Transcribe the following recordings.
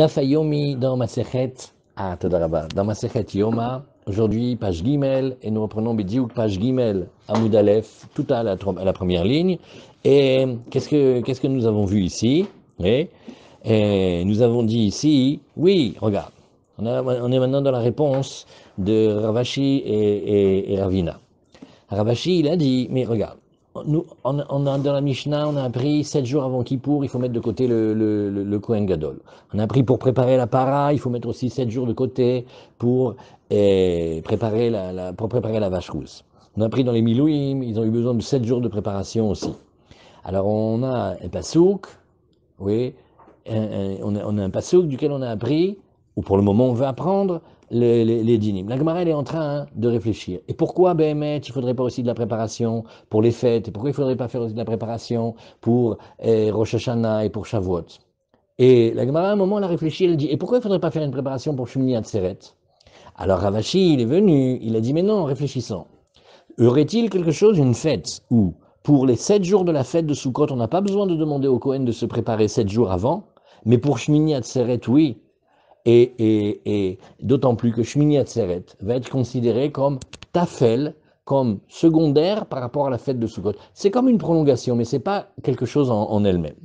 Dafayomi dans Masechet, Todaraba, dans Masechet Yoma, aujourd'hui page Gimel, et nous reprenons Bidiouk page Gimel, Amoud Aleph, tout à la première ligne. Et qu'est-ce que nous avons vu ici? Et nous avons dit ici, oui, regarde, on est maintenant dans la réponse de Ravashi et Ravina. Ravashi, il a dit, mais regarde, nous, dans la Mishnah, on a appris 7 jours avant Kippour, il faut mettre de côté le Kohen Gadol. On a appris pour préparer la para, il faut mettre aussi 7 jours de côté pour préparer la vache rousse. On a appris dans les Milouim, ils ont eu besoin de 7 jours de préparation aussi. Alors on a un pasouk, oui, on a un pasouk duquel on a appris, ou pour le moment on veut apprendre, les dynimes. La Gemara, elle est en train de réfléchir. Et pourquoi, Béhémet, il ne faudrait pas aussi de la préparation pour les fêtes? Et pourquoi il ne faudrait pas faire aussi de la préparation pour Rosh Hashanah et pour Shavuot? Et la Gemara, à un moment, elle a réfléchi, elle dit, et pourquoi il ne faudrait pas faire une préparation pour Shmini Atzeret? Alors Ravashi, il est venu, il a dit, mais non, en réfléchissant, y aurait-il quelque chose, une fête, où pour les 7 jours de la fête de Sukkot, on n'a pas besoin de demander au Kohen de se préparer 7 jours avant, mais pour Shmini Atzeret, oui. Et d'autant plus que Shmini Atzeret va être considéré comme tafel, comme secondaire par rapport à la fête de Sukkot. C'est comme une prolongation, mais c'est pas quelque chose en elle-même.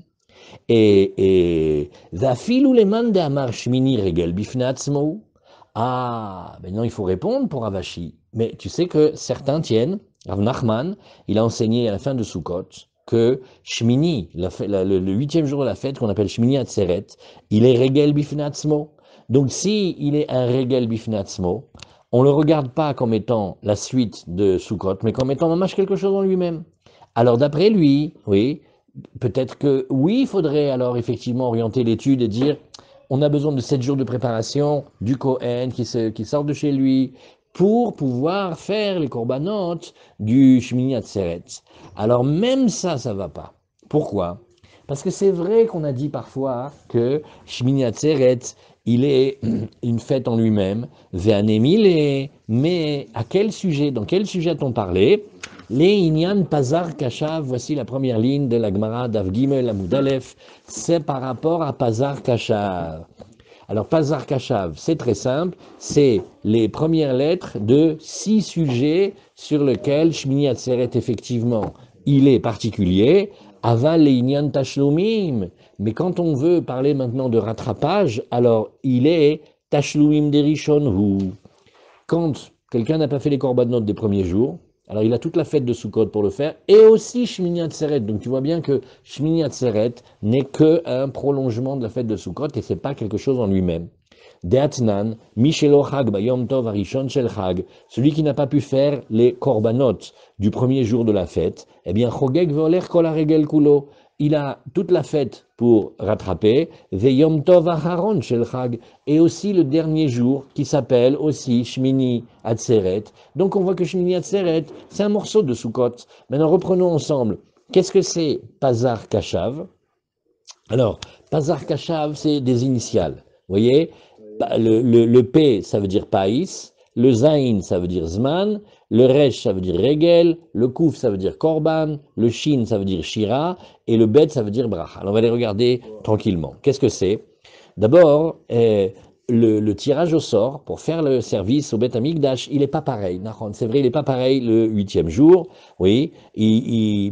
Et Zafil ou les mande amar Shmini regel bifnatzmo. Ah, maintenant il faut répondre pour Ravashi. Mais tu sais que certains tiennent, Rav Nachman, il a enseigné à la fin de Sukkot que Shmini, le 8e jour de la fête qu'on appelle Shmini Atzeret, il est regel bifnatzmo. Donc si il est un regel bifnatzmo, on ne le regarde pas comme étant la suite de Sukkot, mais comme étant mamash quelque chose en lui-même. Alors d'après lui, oui, peut-être que oui, il faudrait alors effectivement orienter l'étude et dire on a besoin de 7 jours de préparation du Kohen qui sort de chez lui pour pouvoir faire les korbanot du Shmini Atzeret. Alors même ça ne va pas. Pourquoi? Parce que c'est vrai qu'on a dit parfois que Shmini Atzeret, il est une fête en lui-même, Ve'anemile, mais à quel sujet, dans quel sujet a-t-on parlé? Les Inyan Pazar Kashav, voici la première ligne de la Gemara d'Av Gimel Amoud Aleph, c'est par rapport à Pazar Kashav. Alors Pazar Kashav, c'est très simple, c'est les premières lettres de 6 sujets sur lesquels Shmini Atzeret, effectivement, il est particulier, Aval les Inyan Tashlumim, mais quand on veut parler maintenant de rattrapage, alors il est Tashlumim Derishon Hu. Quand quelqu'un n'a pas fait les korbanot des premiers jours, alors il a toute la fête de Sukkot pour le faire, et aussi Shmini Atzeret. Donc tu vois bien que Shmini Atzeret n'est qu'un prolongement de la fête de Sukkot, et c'est pas quelque chose en lui-même. Deatnan, Mishelo Chag Bayom Tov Arishon Shel Chag, celui qui n'a pas pu faire les korbanot du premier jour de la fête, eh bien Chogeg Veoler Kol HaRegel Kulo, il a toute la fête pour rattraper, Veyom Tov Aharon Shel Chag, et aussi le dernier jour qui s'appelle aussi Shmini Atzeret. Donc on voit que Shmini Atzeret, c'est un morceau de Sukkot. Maintenant reprenons ensemble. Qu'est-ce que c'est Pazar Kashav? Alors, Pazar Kashav, c'est des initiales. Vous voyez, le P, ça veut dire Païs, le Zain, ça veut dire Zman, le Resh, ça veut dire Regel, le Kouf, ça veut dire Korban, le Shin, ça veut dire Shira, et le Bet, ça veut dire Bracha. Alors on va les regarder tranquillement. Qu'est-ce que c'est? D'abord, le tirage au sort pour faire le service au Bet Amikdash, il n'est pas pareil. C'est vrai, il n'est pas pareil le 8e jour, oui,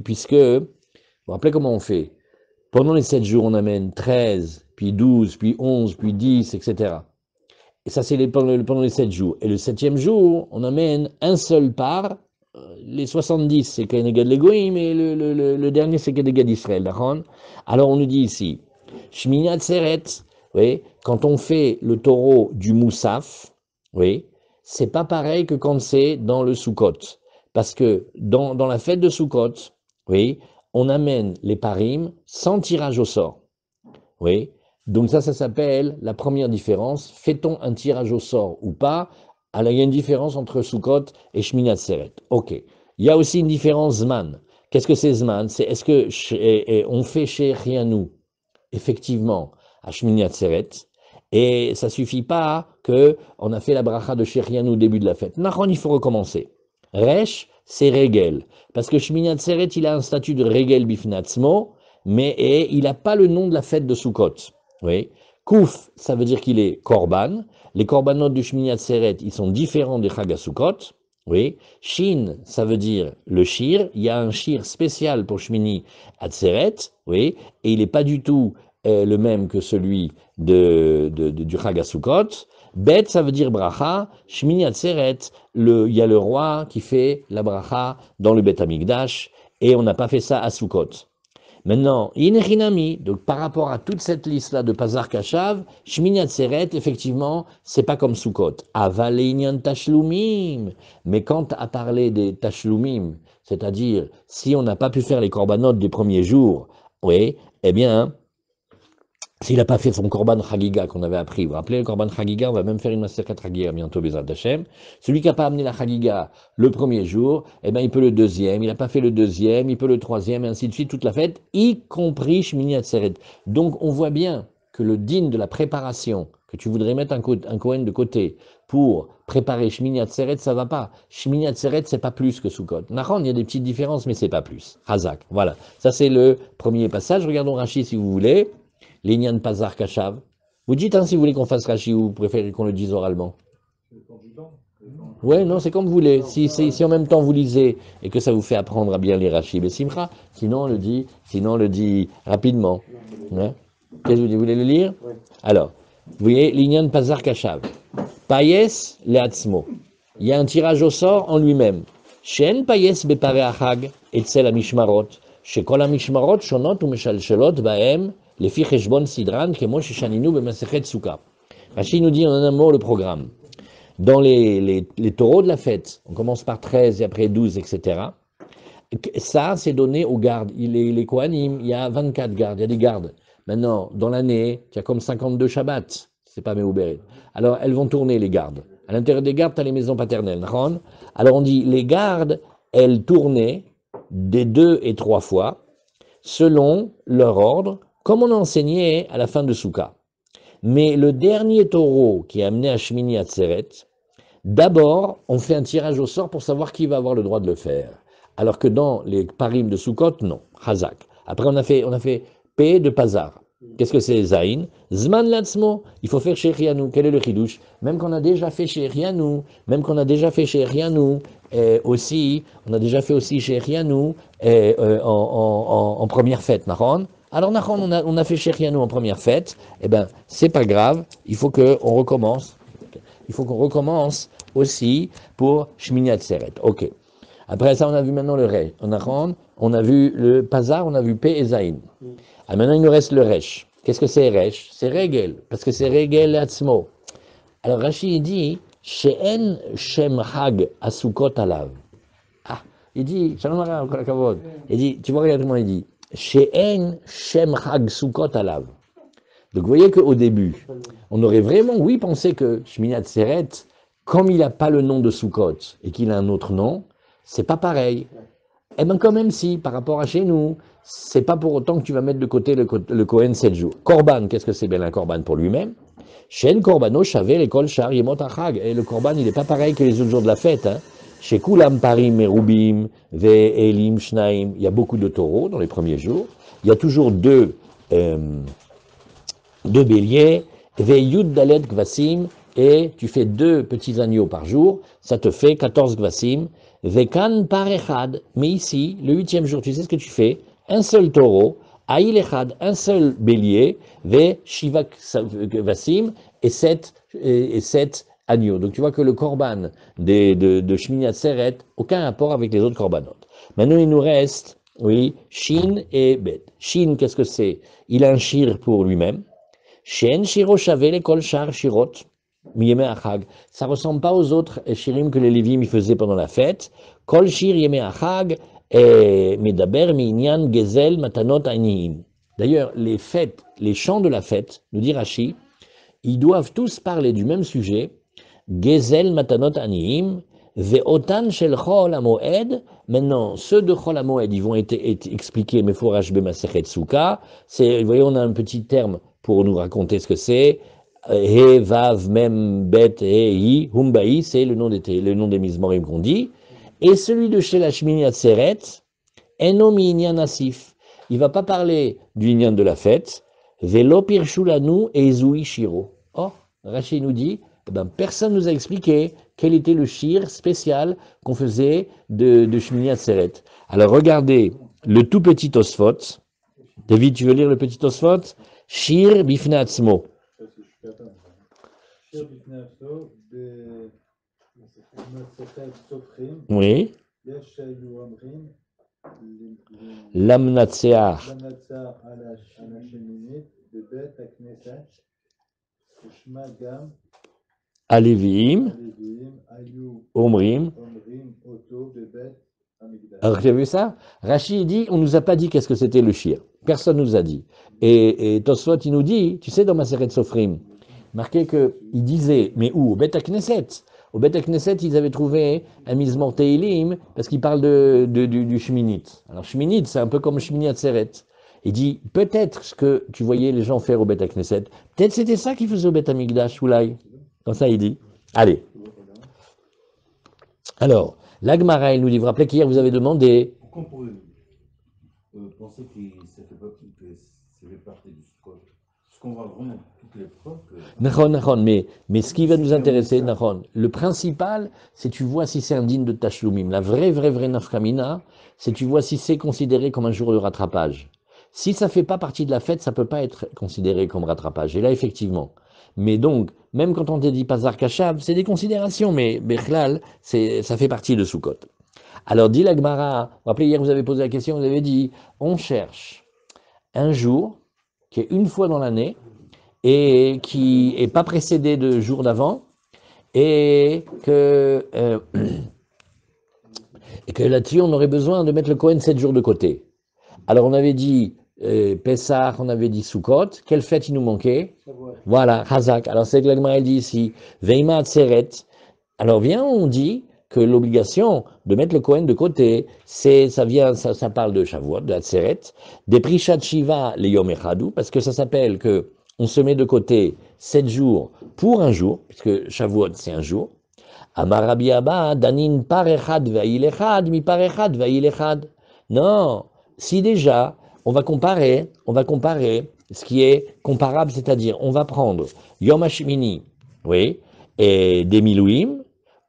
puisque, vous vous rappelez comment on fait? Pendant les 7 jours, on amène 13, puis 12, puis 11, puis 10, etc. Et ça, c'est pendant les 7 jours. Et le 7e jour, on amène un seul par, les 70, c'est Kenegad Legoïm, et le dernier, c'est Kenegad Israël. Alors, on nous dit ici, Shmini Atzeret, oui, quand on fait le taureau du Moussaf, oui, c'est pas pareil que quand c'est dans le Sukkot. Parce que dans la fête de Sukkot, oui, on amène les parim sans tirage au sort. Oui. Donc ça s'appelle la première différence. Fait-on un tirage au sort ou pas? Alors il y a une différence entre Sukkot et Shmini Atzeret. Ok. Il y a aussi une différence Zman. Qu'est-ce que c'est Zman? C'est est-ce que on fait chez Rianou, effectivement, à Shmini Atzeret, et ça suffit pas que on a fait la bracha de Sherianou au début de la fête. Nahon, il faut recommencer. Resh, c'est Regel. Parce que Shmini Atzeret, il a un statut de Regel Bifnatzmo, mais il n'a pas le nom de la fête de Sukkot. Oui. Kouf, ça veut dire qu'il est korban. Les korbanot du Shmini Atzeret, ils sont différents des Chag HaSukkot. Oui. Shin, ça veut dire le shir. Il y a un shir spécial pour Shmini Atzeret. Oui. Et il n'est pas du tout le même que celui du Chag HaSukkot. Bet, ça veut dire bracha. Shmini Atzeret, il y a le roi qui fait la bracha dans le Bet Hamikdash. Et on n'a pas fait ça à Sukkot. Maintenant, Inechinami, donc par rapport à toute cette liste-là de Pazar Kashav, Shmini Atzeret, effectivement, c'est pas comme Sukkot. Aval Inyan Tashlumim. Mais quand à parler des Tashlumim, c'est-à-dire si on n'a pas pu faire les korbanot des premiers jours, oui, eh bien, s'il n'a pas fait son Korban Chagiga qu'on avait appris, vous vous rappelez le Korban Chagiga, on va même faire une Masterclass Chagiga bientôt, Bezrat Hashem. Celui qui n'a pas amené la Chagiga le premier jour, eh ben, il peut le deuxième, il n'a pas fait le deuxième, il peut le troisième, et ainsi de suite, toute la fête, y compris Shmini Atzeret. Donc on voit bien que le din de la préparation, que tu voudrais mettre un Kohen de côté pour préparer Shmini Atzeret, ça va pas. Shmini Atzeret, c'est pas plus que Sukkot. Nahon, il y a des petites différences, mais c'est pas plus. Hazak, voilà. Ça c'est le premier passage. Regardons Rashi si vous voulez. L'Inyan Pazar Kashav. Vous dites si vous voulez qu'on fasse Rashi ou vous préférez qu'on le dise oralement. Ouais, non, c'est comme vous voulez. Si en même temps vous lisez et que ça vous fait apprendre à bien lire Rashi, mais Simcha, sinon on le dit rapidement. Hein? Qu'est-ce que vous dites? Vous voulez le lire? Alors, vous voyez, l'Inyan Pazar Kashav. Payes Leatzmo. Il y a un tirage au sort en lui-même. Shen Payes Bepare Achag, Etzel Amishmarot, Shekol Amishmarot, Shonot ou Meshalshelot, Baem, les filles Cheshbon Sidran, Kemo Shishaninu, Bemasechet Souka. Rachid nous dit en un mot le programme. Dans les taureaux de la fête, on commence par 13 et après 12, etc. Ça, c'est donné aux gardes. Les Kohanim, il y a 24 gardes, il y a des gardes. Maintenant, dans l'année, il y a comme 52 Shabbats. C'est pas Méouberet. Alors, elles vont tourner, les gardes. À l'intérieur des gardes, tu as les maisons paternelles. Alors, on dit, les gardes, elles tournaient des 2 et 3 fois, selon leur ordre, comme on a enseigné à la fin de Souka. Mais le dernier taureau qui est amené à Shmini Atzeret, d'abord, on fait un tirage au sort pour savoir qui va avoir le droit de le faire. Alors que dans les parim de Sukkot, non. Hazak. Après, on a fait P de Pazar. Qu'est-ce que c'est Zain? Zman Latzmo. Il faut faire chez Rianou. Quel est le chidouche? Même qu'on a déjà fait chez Rianou, aussi, on a déjà fait aussi chez Rianou en première fête, Nahon. Alors, Nahon, on a fait chez Rianou en première fête. Eh bien, c'est pas grave. Il faut qu'on recommence. Il faut qu'on recommence aussi pour Shmini Atzeret. Ok. Après ça, on a vu maintenant le Resh. On a vu le Pazar, on a vu P et Zain. Ah, maintenant, il nous reste le Resh. Qu'est-ce que c'est Resh? C'est Regel, parce que c'est Regel Atzmo. Alors Rashi dit, She'en Shem Hag Asukot Alav. Ah, il dit, Shalom Ara, Kavod. Il dit, tu vois, regarde comment il dit, She'en Shem Hag Sukot Alav. Donc vous voyez qu'au début, on aurait vraiment, oui, pensé que Shmini Atzeret, comme il n'a pas le nom de Sukkot et qu'il a un autre nom, c'est pas pareil. Eh bien quand même si, par rapport à chez nous, c'est pas pour autant que tu vas mettre de côté le Kohen 7 jours. Korban, qu'est-ce que c'est? Bien un Korban pour lui-même. Shen Korbano Shavé l'école Shar Yemot Achag. Et le Korban, il n'est pas pareil que les autres jours de la fête. Hein. Chez Kulam Parim Merubim, Ve Elim Shnaim, il y a beaucoup de taureaux dans les premiers jours. Il y a toujours deux béliers, Ve Yud Dalet Gvasim, et tu fais 2 petits agneaux par jour, ça te fait 14 Gvasim, Vekan par Echad, mais ici, le 8e jour, tu sais ce que tu fais? Un seul taureau, Aïl Echad, un seul bélier, Ve Shiva Gvasim, et 7 agneaux. Donc tu vois que le korban de Shmini Atzeret, aucun rapport avec les autres korbanot. Maintenant, il nous reste, oui, Shin et Bet. Shin, qu'est-ce que c'est? Il a un shir pour lui-même. Shen Shiro Shavé Kol Shar Shirot. Yemé Achag. Ça ne ressemble pas aux autres shirim que les Lévim faisaient pendant la fête. Kol Shir Yemé Achag et Medaber Minyan Gezel Matanot Aniyim. D'ailleurs, les fêtes, les chants de la fête, nous dit Rashi, ils doivent tous parler du même sujet. Gezel Matanot Aniyim, Ve'otan Shel Chol HaMoed. Maintenant, ceux de Chol HaMoed, ils vont être expliqués, mais Forash B'Masechet Souka. Vous voyez, on a un petit terme pour nous raconter ce que c'est. He, Vav, Mem, Bet, He, Hi, Humbaï, c'est le nom des Mizmorim qu'on dit. Et celui de chez la Shmini Atzeret, Enomi Inyan Asif. Il ne va pas parler du Inyan de la fête. Velo pirshulanu ezui shiro. Oh, Rashi nous dit, eh ben, personne nous a expliqué quel était le shir spécial qu'on faisait de Shmini Atzeret. Alors regardez le tout petit Tosfot. David, tu veux lire le petit Tosfot? Shir bifnei atzmo. שיר בפני עצמו, במסכת סופרים, Oui. יש שהיו אומרים Lamnatseach למנצח על השמינית בבית הכנסת, ושמה גם Aleviim הלוויים היו Omrim. אומרים אותו בבית המקדש. Alors, tu as vu ça? Rashi dit, on nous a pas dit qu'est-ce que c'était le shir. Personne nous a dit. Et Tosfot, il nous dit, tu sais, dans Maseret Sofrim, marqué qu'il disait, mais où? Au Bet Knesset. Au Bet Knesset, ils avaient trouvé un Mizmor Teilim, parce qu'il parle du Shminit. Alors, Shminit, c'est un peu comme Shmini Atzeret. Il dit, peut-être ce que tu voyais les gens faire au Bet Knesset, peut-être c'était ça qu'ils faisaient au Bet Amigdash, Oulai. Comme ça, il dit. Allez. Alors, l'Agmara, il nous dit, vous vous rappelez qu'hier, vous avez demandé. Pourquoi on pourrait penser que ça fait partie du Sukkot? Parce qu'on voit vraiment toutes les preuves que... Nahon, mais ce qui va nous intéresser, Nahon, le principal, c'est tu vois si c'est un digne de Tashlumim. La vraie nafkamina, c'est tu vois si c'est considéré comme un jour de rattrapage. Si ça fait pas partie de la fête, ça peut pas être considéré comme rattrapage. Et là, effectivement. Mais donc, même quand on te dit Pazar Kachab, c'est des considérations, mais Bechlal, ça fait partie de Sukkot. Alors, dit la Gemara, vous vous rappelez, hier vous avez posé la question, vous avez dit, on cherche un jour qui est une fois dans l'année et qui n'est pas précédé de jours d'avant et que là-dessus on aurait besoin de mettre le Kohen 7 jours de côté. Alors on avait dit Pessah, on avait dit Sukkot, quelle fête il nous manquait? Voilà, Hazak. Alors c'est que la Gemara dit ici, Veima Atzeret. Alors viens, on dit que l'obligation de mettre le Kohen de côté, ça parle de Shavuot, de Atzeret, des Prishat Shiva, les Yom Echadu, parce que ça s'appelle que on se met de côté 7 jours pour un jour, puisque Shavuot c'est un jour. Amar Rabbi Abba, Danin par echad ve'il echad, mi par echad ve'il echad. Non, si déjà on va comparer ce qui est comparable, c'est-à-dire on va prendre Yom HaShmini, oui, et des Milouim,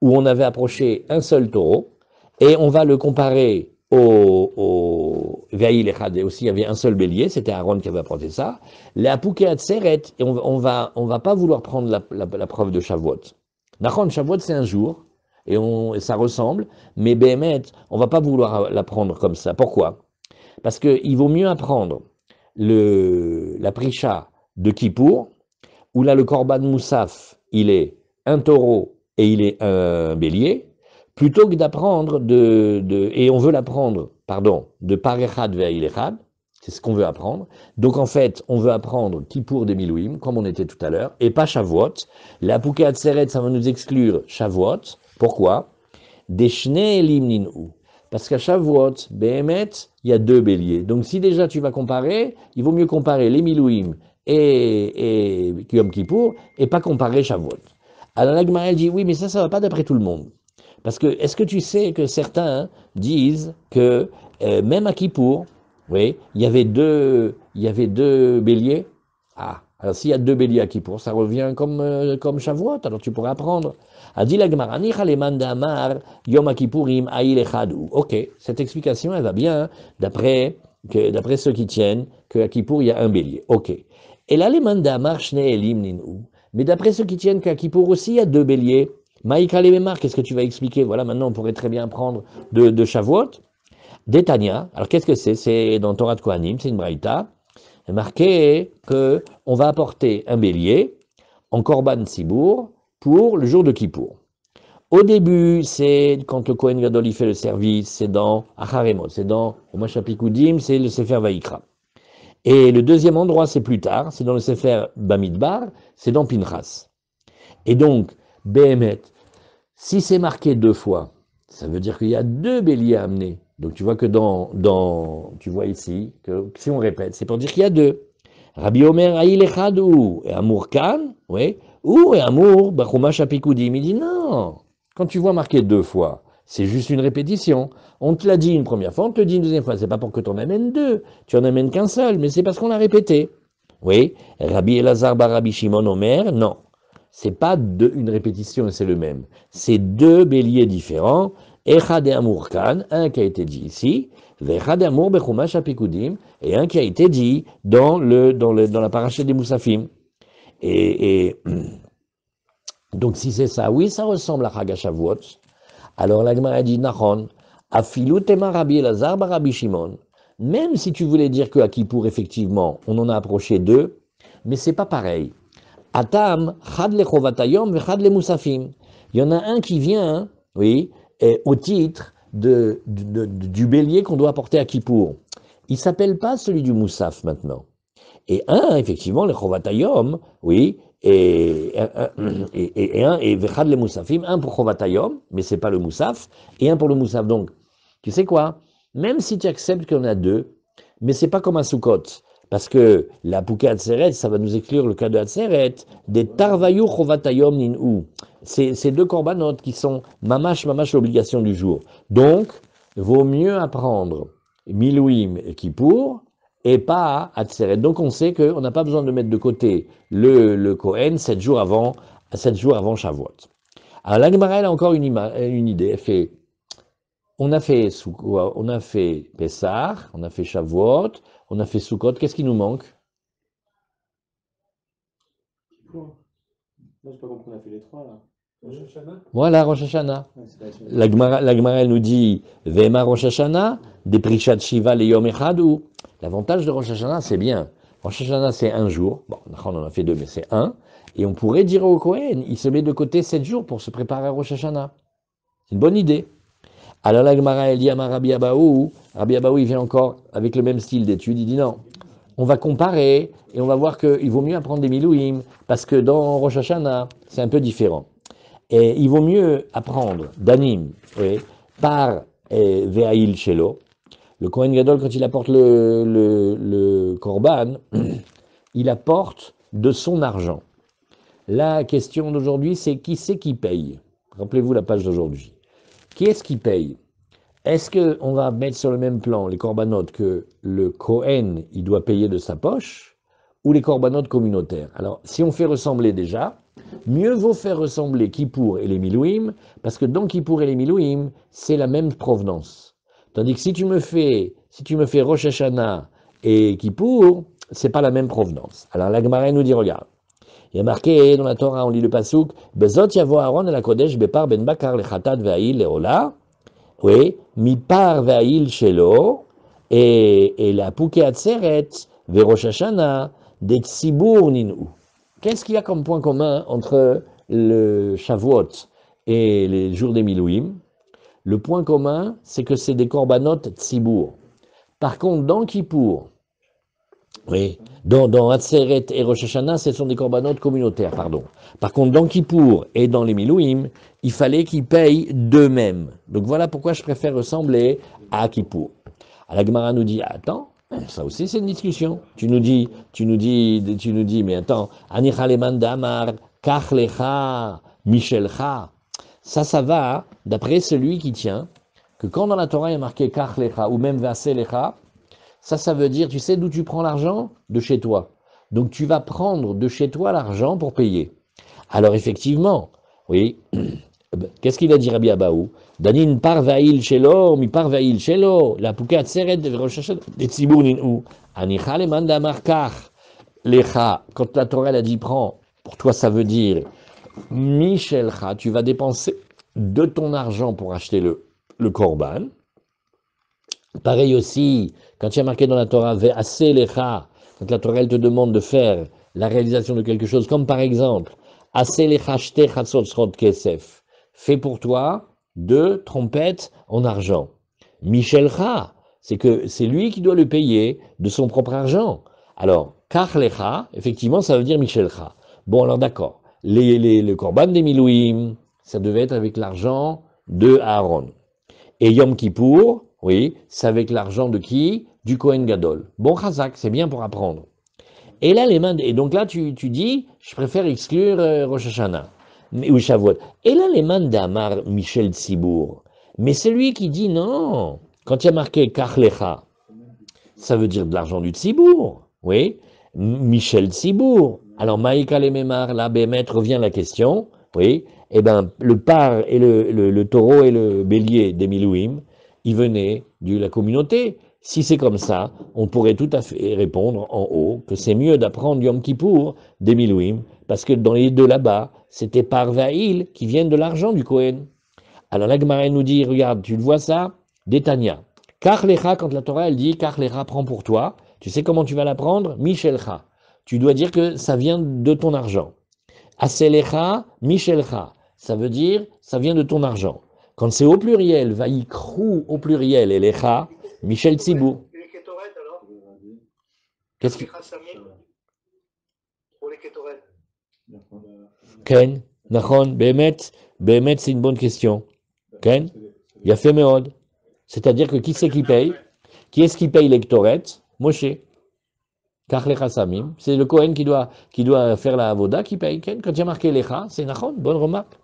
où on avait approché un seul taureau, et on va le comparer au Ve'il Echad, et aussi il y avait un seul bélier, c'était Aaron qui avait apporté ça, les Apouké Atzeret, et on va pas vouloir prendre la preuve de Shavuot. Nachon, Shavuot c'est un jour, et ça ressemble, mais Béhémet, on va pas vouloir la prendre comme ça. Pourquoi? Parce qu'il vaut mieux apprendre la Prisha de Kippour, où là le Korban Moussaf, il est un taureau et il est un bélier, plutôt que d'apprendre et on veut l'apprendre, de Parechad Ve'il Echad, c'est ce qu'on veut apprendre. Donc en fait, on veut apprendre Kippour des Milouim, comme on était tout à l'heure, et pas Shavuot. La Pouké Atzeret, ça va nous exclure Shavuot. Pourquoi? Des Shnei Elim Nin'u. Parce qu'à Shavuot, Behemet, il y a 2 béliers. Donc si déjà tu vas comparer, il vaut mieux comparer les Milouim et Yom Kippour, et pas comparer Shavuot. Alors la Gemara dit, oui, mais ça va pas d'après tout le monde. Parce que, est-ce que tu sais que certains disent que même à Kippour, oui, il y avait deux béliers? Ah, alors s'il y a 2 béliers à Kippour, ça revient comme Shavuot, alors tu pourrais apprendre. A dit la Gemara, Nichaleman d'Amar, Yom Kippourim, Aïl Echadou. Ok, cette explication, elle va bien, d'après ceux qui tiennent qu'à Kippour, il y a un bélier. Ok. Et là, les mandamar, Shnei Elim Nin'u. Mais d'après ceux qui tiennent qu'à Kippour aussi, il y a 2 béliers. Maïka Lememar, qu'est-ce que tu vas expliquer? Voilà, maintenant, on pourrait très bien prendre de Shavuot. D'Etania, alors qu'est-ce que c'est? C'est dans Torah de Kohanim, c'est une braïta. Il est marqué qu'on va apporter un bélier en Korban Sibour pour le jour de Kippour. Au début, c'est quand le Kohen Gadol il fait le service, c'est dans Acharemot, c'est dans Chumash HaPikudim, c'est le Sefer Vayikra. Et le deuxième endroit, c'est plus tard, c'est dans le Sefer Bamidbar, c'est dans Pinchas. Et donc, Behemet, si c'est marqué 2 fois, ça veut dire qu'il y a 2 béliers à amener. Donc tu vois que tu vois ici, que si on répète, c'est pour dire qu'il y a 2. Rabbi Omer Aïl Echad ou Amour Kan, oui, ou Amour Bachumash HaPikudim. Il dit non, quand tu vois marqué 2 fois, c'est juste une répétition. On te l'a dit une première fois, on te le dit une deuxième fois. C'est pas pour que tu en amènes 2, tu en amènes qu'un seul, mais c'est parce qu'on l'a répété. Oui, Rabbi Elazar bar Rabbi Shimon Omer, non. C'est pas une répétition et c'est le même. C'est deux béliers différents. Echad et Amour Kan, un qui a été dit ici, Vechad et Amour Bechumash Apikudim, et un qui a été dit dans la paracha des Moussafim. Et donc si c'est ça, oui, ça ressemble à Chag HaShavuot. Alors la Gemara dit Nachon, Afilu tema Rabbi Elazar bar Rabbi Shimon. Même si tu voulais dire qu'à Kippour, effectivement, on en a approché deux, mais c'est pas pareil. Atam, chad le chovatayom, ve chad le moussafim. Il y en a un qui vient, oui, au titre du bélier qu'on doit apporter à Kippour. Il s'appelle pas celui du moussaf maintenant. Et un, effectivement, le chovatayom, oui, et vechad le moussafim, un pour chovatayom, mais c'est pas le moussaf, et un pour le moussaf. Donc, tu sais quoi? Même si tu acceptes qu'il y en a deux, mais c'est pas comme un Sukkot. Parce que la Pouka Atzeret, ça va nous exclure le cas de Atzeret, des Tarvayu Chovatayom Nin'u. C'est deux corbanotes qui sont mamash l'obligation du jour. Donc, vaut mieux apprendre Milouim et Kippour et pas Atzeret. Donc, on sait qu'on n'a pas besoin de mettre de côté le Kohen 7 jours avant Shavuot. Alors, la Gemara, elle a encore une idée. Elle fait, on a fait Pessah, on a fait Shavuot, on a fait Sukkot, qu'est-ce qui nous manque? Moi, j'ai pas compris, on a fait les trois là. Rosh Hashanah. Voilà, Rosh Hashanah. Ouais, c'est pas la semaine. La Gemara, elle nous dit Vema Rosh Hashanah, des Prishat Shiva le Yom Echad. L'avantage de Rosh Hashanah, c'est bien. Rosh Hashanah, c'est un jour. Bon, on en a fait deux, mais c'est un. Et on pourrait dire au Kohen, il se met de côté 7 jours pour se préparer à Rosh Hashanah. C'est une bonne idée. Alors la Gemara, elle dit à Rabbi Abaou, il vient encore avec le même style d'étude, il dit non, on va comparer et on va voir qu'il vaut mieux apprendre des Milouim, parce que dans Rosh Hashanah, c'est un peu différent. Et il vaut mieux apprendre Danim, oui, par Ve'ail Shelo. Le Kohen Gadol, quand il apporte le Korban, il apporte de son argent. La question d'aujourd'hui, c'est qui c'est qui paye? Rappelez-vous la page d'aujourd'hui. Qui est-ce qui paye? Est-ce qu'on va mettre sur le même plan les corbanotes que le Kohen, il doit payer de sa poche, ou les corbanotes communautaires? Alors, si on fait ressembler déjà, mieux vaut faire ressembler Kippour et les Milouim, parce que dans Kippour et les Milouim, c'est la même provenance. Tandis que si tu me fais Rosh Hashanah et Kippour, c'est pas la même provenance. Alors la Gemara nous dit, regarde, il y a marqué dans la Torah, on lit le pasuk, Bezot yavo Aaron el HaKodesh bepar ben bakar lechatat ve'aïl le'ola, oui, mi par ve'aïl shelo, et la Pouké Atzeret ve'Rosh Hashanah des tzibur nin'u. Qu'est-ce qu'il y a comme point commun entre le Shavuot et les jours des Milouim? Le point commun, c'est que c'est des corbanotes tzibur. Par contre, dans Kippour, oui, dans Atzeret et Rosh Hashanah, ce sont des corbanotes communautaires, pardon. Par contre, dans Kippour et dans les Milouim, il fallait qu'ils payent d'eux-mêmes. Donc voilà pourquoi je préfère ressembler à Kippour. La Gemara nous dit, attends, ça aussi c'est une discussion. Tu nous dis, mais attends, Anicha leman damar, kach lecha, michelcha. Ça va, d'après celui qui tient, que quand dans la Torah il y a marqué kach lecha, ou même vase lecha, ça veut dire, tu sais d'où tu prends l'argent? De chez toi. Donc tu vas prendre de chez toi l'argent pour payer. Alors effectivement, oui, qu'est-ce qu'il a dit Rabbi Abaou? Danin par vaïl shelo, mi par vaïl shelo, la poukat seret de Rosh Hashanah, des tzibur nin'u, anicha le manda markach, lecha, quand la Torah elle a dit prends, pour toi ça veut dire, michelcha, tu vas dépenser de ton argent pour acheter le korban. Pareil aussi, quand il y a marqué dans la Torah, ve'ase lecha, quand la Torah elle te demande de faire la réalisation de quelque chose, comme par exemple, ase lecha shte chatzot srot kesef, fais pour toi 2 trompettes en argent. Michelcha, c'est que c'est lui qui doit le payer de son propre argent. Alors, kach lecha, effectivement, ça veut dire Michelcha. Bon, alors d'accord, le korban des Milouim, ça devait être avec l'argent de Aaron. Et Yom Kippour, oui, c'est avec l'argent de qui? Du Kohen Gadol. Bon, Chazak, c'est bien pour apprendre. Et là, et donc là, tu dis, je préfère exclure Rosh Hashanah, ou Shavuot. Et là, les man d'Amar Michel Tzibour. Mais celui qui dit non, quand il y a marqué Kach Lecha, ça veut dire de l'argent du Tzibour, oui. Michel Tzibour. Alors, Maïka le Memar, là, Bémet, revient la question. Oui. Eh bien, le par et le taureau et le bélier des Milouim, ils venaient de la communauté. Si c'est comme ça, on pourrait tout à fait répondre en haut que c'est mieux d'apprendre Yom Kippour des Milouim, parce que dans les deux là-bas, c'était par Vaïl qui viennent de l'argent du Kohen. Alors la Gemara nous dit, regarde, tu le vois ça, Détania. Kach lecha, quand la Torah elle dit, Kach lecha, prends pour toi, tu sais comment tu vas la prendre? Michelcha. Tu dois dire que ça vient de ton argent. Aselecha, Michelcha. Ça veut dire, ça vient de ton argent. Quand c'est au pluriel, vaïkrou au pluriel, et lecha, Michel Tzibou. Les kétorets alors? Qu'est-ce que. Les chassamim? Pour les kétorets. Ken, Nachon, Behemet, c'est une bonne question. Ken, Yafé Meod. C'est-à-dire que qui c'est qui paye? Qui est-ce qui paye l'Ektoret? Moshe. Kach lecha samim. C'est le Kohen qui doit faire la avoda qui paye. Ken, quand il y a marqué lecha, c'est Nachon, bonne remarque.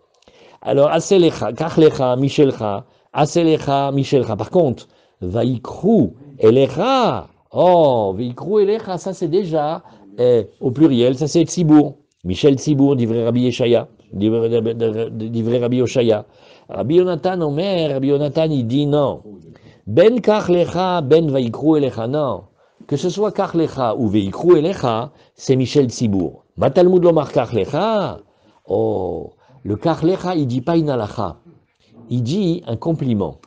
Alors, aselecha, kach lecha, michelcha, aselecha, michelcha. Par contre, vaikrou, elecha. Oh, vaikrou, elecha, ça c'est déjà au pluriel, ça c'est Tzibour. Michel Tzibour, divrei Rabbi Yeshaya, divrei Rabbi Yoshaya. Rabbi Yonatan Omer, Rabbi Yonatan il dit non. Ben kach lecha, ben vaikrou elecha, non. Que ce soit kach lecha ou vaikrou elecha, c'est Michel Tzibour. Matalmud lomar kach lecha. Oh, le kach lecha, il dit pas une halacha. Il dit un compliment.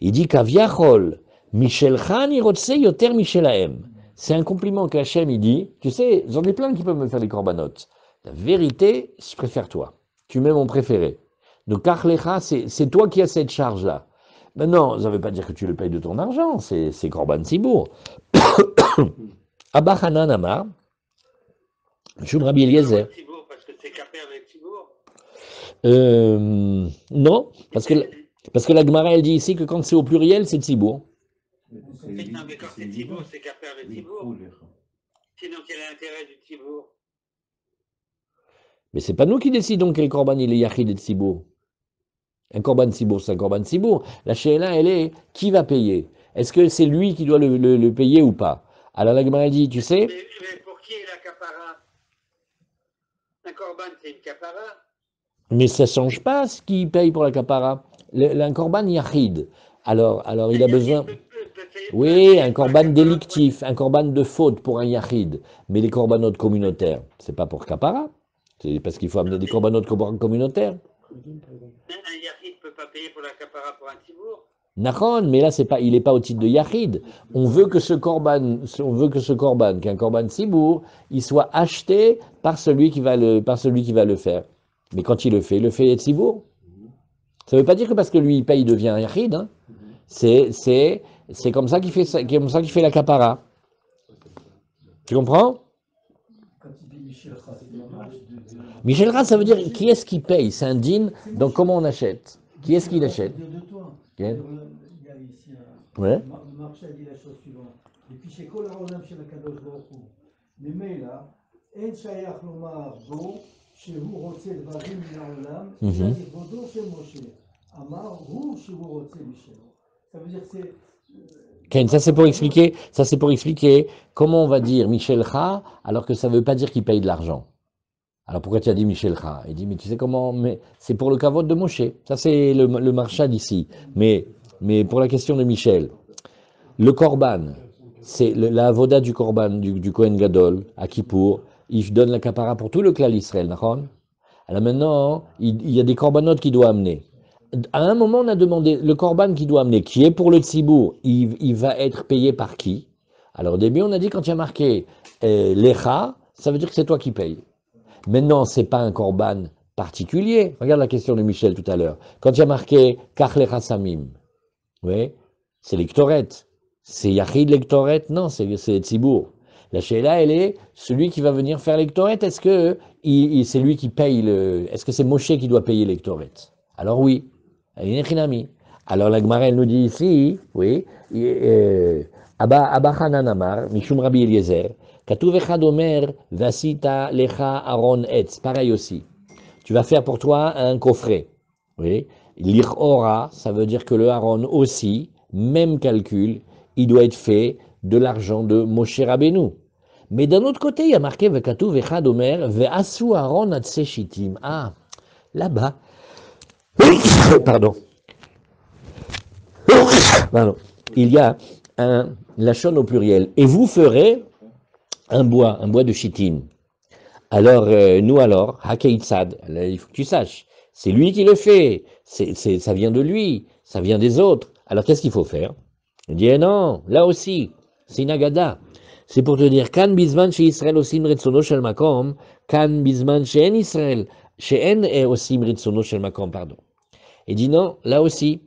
Il dit kaviachol, Michelcha nirotse yoter Michelahem. C'est un compliment qu'Hachem il dit. Tu sais, j'en ai plein qui peuvent me faire des corbanotes. La vérité, je préfère toi. Tu m'es mon préféré. Donc, Karlecha, c'est toi qui as cette charge-là. Mais non, ça ne veut pas dire que tu le payes de ton argent. C'est Korban Sibour. Abba Hanan Amar, Shum Rabbi Eliezer. Parce que c'est capé avec Tzibour. Non, parce que la Gemara elle dit ici que quand c'est au pluriel, c'est Tzibour. Non, mais quand c'est Tzibour, c'est capé avec Tzibour. Sinon, quel est l'intérêt du Tzibour? Mais c'est pas nous qui décidons quel korban il est yachid et tzibour. Un korban tzibour, c'est un korban tzibour. La she'ela, elle est, qui va payer? Est-ce que c'est lui qui doit le payer ou pas? Alors la Gemara dit, tu sais... Mais pour qui est la capara? Un korban, c'est une capara. Mais ça ne change pas ce qu'il paye pour la capara. Un korban yachid. Alors il a besoin... Oui, un korban délictif, un korban de faute pour un yachid. Mais les korbanotes communautaires, c'est pas pour capara. C'est parce qu'il faut amener des corbanotes communautaires. Un yachid ne peut pas payer pour la capara pour un Tzibour. Nachon, mais là il n'est pas au titre de yachid. On veut que ce korban, qu'un korban Tzibour, il soit acheté par celui qui va le faire. Mais quand il le fait Tzibour. Ça ne veut pas dire que parce que lui il paye, il devient un yachid. Hein. C'est comme ça qu'il fait la capara. Tu comprends? Michelcha, ça veut dire qui est-ce qui paye? C'est un din, donc comment on achète? Qui est-ce qui l'achète? Il y a ici Ouais. le marché a dit la chose suivante. Et puis chez Kol Haolam chez Akadosh Baruch Hu, les mails là, En Shayach Lomar Bo, chez Hu Rotze Dvarim Min Haolam, Shayach Bodo chez Moshe, Amar Hu chez Hu Rotze Michel. Ça veut dire que c'est... Ken, ça c'est pour expliquer comment on va dire Michelcha alors que ça ne veut pas dire qu'il paye de l'argent. Alors pourquoi tu as dit Michelcha? Il dit mais tu sais comment, mais c'est pour le kavod de Moshe. Ça c'est le marchad ici. Mais pour la question de Michel, le korban, c'est la avoda du korban du Kohen Gadol à Kippour. Il donne la kapara pour tout le clan d'Israël, d'accord? Alors maintenant, il y a des korbanotes qu'il doit amener. À un moment, on a demandé le korban qu'il doit amener, qui est pour le tzibour, il va être payé par qui? Alors au début, on a dit quand il y a marqué lecha, ça veut dire que c'est toi qui payes. Maintenant, ce n'est pas un korban particulier. Regarde la question de Michel tout à l'heure. Quand il y a marqué kach lecha samim, oui, c'est l'ektoret. C'est yachid l'ektoret? Non, c'est tzibour. La sheila, elle est celui qui va venir faire l'ektoret. Est-ce que c'est lui qui paye est-ce que c'est Moshe qui doit payer l'ektoret? Alors oui. Alors la Gemara elle nous dit ici, oui, Abba Hanan Amar, Mishum Rabbi Eliezer, Katuv Echad Omer, Vasita Lecha Aron Etz, pareil aussi. Tu vas faire pour toi un coffret, oui. L'Irora, ça veut dire que le Aaron aussi, même calcul, il doit être fait de l'argent de Moshe Rabbeinu. Mais d'un autre côté, il y a marqué Vekatu Vechad Omer Ve'asu Aaron Atse Shittim. Ah, là-bas. Pardon. Pardon. Il y a un lachon au pluriel. Et vous ferez un bois de Shittim. Alors, nous alors, Hakeitzad, il faut que tu saches, c'est lui qui le fait, ça vient de lui, ça vient des autres. Alors, qu'est-ce qu'il faut faire? Il dit, non, là aussi, c'est une agada. C'est pour te dire, Kan bizman chez Israël osim retsono shel makom, Kan bizman chez en Israël, chez en osim retsono shel makom, pardon. Il dit, non, là aussi,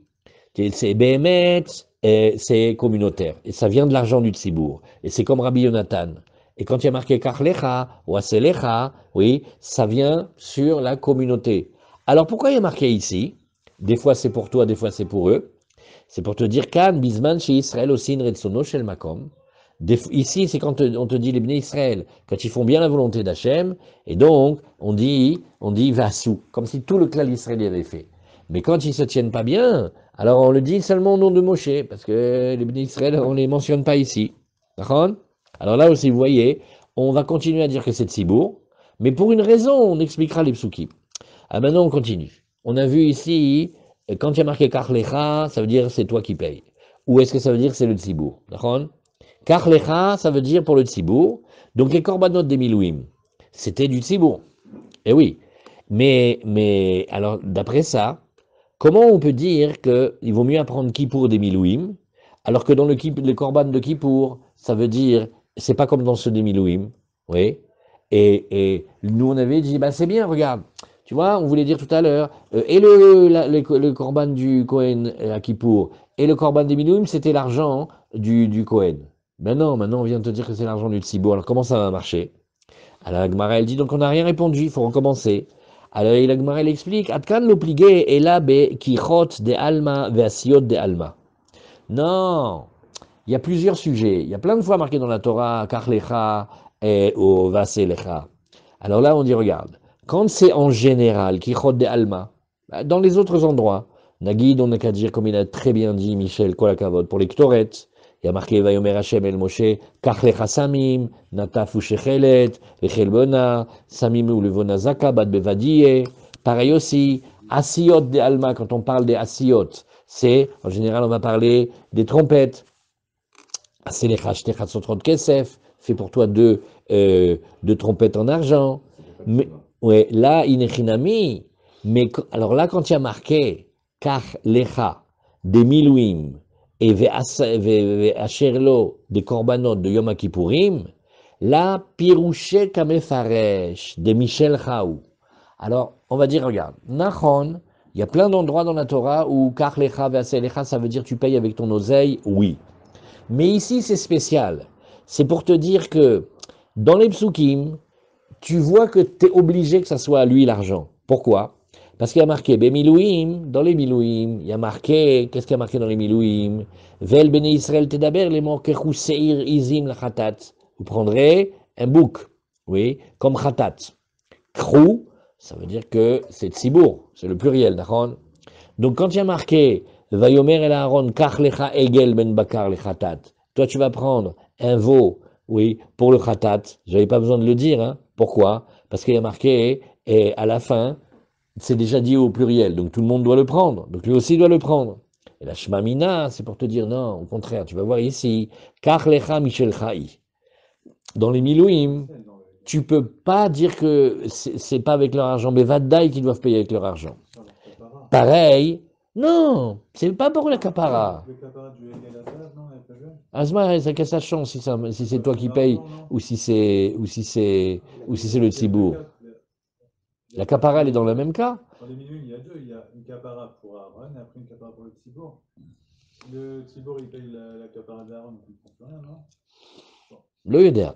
c'est Behemet, c'est communautaire, et ça vient de l'argent du Tzibour, et c'est comme Rabbi Yonatan. Et quand il y a marqué Kachlecha ou Aselecha, oui, ça vient sur la communauté. Alors pourquoi il y a marqué ici? Des fois c'est pour toi, des fois c'est pour eux. C'est pour te dire Kan Bizman chez Israël aussi Retsono Shel Makom. Ici c'est quand on te dit les Bnei Israël, quand ils font bien la volonté d'Hachem, et donc on dit Vassou, comme si tout le clan israélien avait fait. Mais quand ils se tiennent pas bien, alors on le dit seulement au nom de Moshe, parce que les Bnei Israël on les mentionne pas ici. D'accord? Alors là aussi, vous voyez, on va continuer à dire que c'est Tzibour, mais pour une raison, on expliquera les psukim. Ah, maintenant, on continue. On a vu ici, quand il y a marqué Kachlecha, ça veut dire c'est toi qui payes. Ou est-ce que ça veut dire c'est le Tzibour? D'accord? Kachlecha, ça veut dire pour le Tzibour. Donc les korbanot des Milouim, c'était du Tzibour. Eh oui. Mais alors, d'après ça, comment on peut dire qu'il vaut mieux apprendre Kippour des Milouim, alors que dans le korban de Kippour, ça veut dire c'est pas comme dans ceux des Milouim, oui. Et nous, on avait dit, bah, c'est bien, regarde. Tu vois, on voulait dire tout à l'heure, et le korban du Kohen à Kippour, et le korban des Milouim, c'était l'argent du Kohen. Ben non, maintenant, on vient de te dire que c'est l'argent du Tzibour. Alors, comment ça va marcher? Alors, la Gemara, elle dit, donc, on n'a rien répondu, il faut recommencer. Alors, la Gemara, elle explique, Atkan l'obligé, et là, kichot de alma, veasiot de alma. Non! Il y a plusieurs sujets. Il y a plein de fois marqué dans la Torah, Kachlecha et ou Vaselecha. Alors là, on dit, regarde, quand c'est en général, Kichot de Alma, dans les autres endroits, Nagid, on n'a qu'à dire, comme il a très bien dit Michel Kolakavod, pour les Ktoret, il y a marqué Vayomer Hashem el Moshe, Kachlecha Samim, Natafu Shechelet, Echelbona, Samim ou Levona Zaka, Bad Bevadie. Pareil aussi, Asiyot de Alma, quand on parle des Asiyot, c'est, en général, on va parler des trompettes. C'est les Chashtechat Sotrot Kesef, fait pour toi deux trompettes en argent. Mais, ouais, là, Inechinami, mais alors là, quand il y a marqué Kach Lecha, des Milouim, et Ve'asherlo, des Korbanot de Yom Kippourim, là, Pirouché Kamefaresh, de Michel Chaou. Alors, on va dire, regarde, Nachon, il y a plein d'endroits dans la Torah où Kach Lecha, Ve'aselecha, ça veut dire tu payes avec ton oseille, oui. Mais ici, c'est spécial. C'est pour te dire que dans les psukim, tu vois que tu es obligé que ça soit à lui l'argent. Pourquoi? Parce qu'il y a marqué Bemilouim, dans les Milouim, il y a marqué, qu'est-ce qu'il y a marqué dans les Milouim? Vel Bene Israël Tedaber, les mots Kechu Seir Izim la Khatat. Vous prendrez un bouc, oui, comme Khatat. Krou, ça veut dire que c'est Tzibour, c'est le pluriel, d'accord? Donc quand il y a marqué Vayomer el Aaron, Kach lecha egel ben bakar le khatat. Toi, tu vas prendre un veau, oui, pour le khatat. J'avais pas besoin de le dire, hein. Pourquoi? Parce qu'il y a marqué, et à la fin, c'est déjà dit au pluriel, donc tout le monde doit le prendre. Donc lui aussi doit le prendre. Et la shmamina, c'est pour te dire, non, au contraire, tu vas voir ici, Kach lecha michel chai. Dans les Milouim, tu peux pas dire que c'est pas avec leur argent, mais Vadaï qu'ils doivent payer avec leur argent. Pareil, non, c'est pas pour la capara. Le capara du Elazar, non, elle est pas jeune. Asma, ça qu'est-ce que ça change si c'est toi qui payes ou si c'est le Tzibour. La capara, elle est dans le même cas. Dans les milieux, il y a deux. Il y a une capara pour Aaron et après une capara pour le Tzibour. Le Tzibour, il paye la capara d'Aaron, donc il ne prend rien, non? Le Yoder.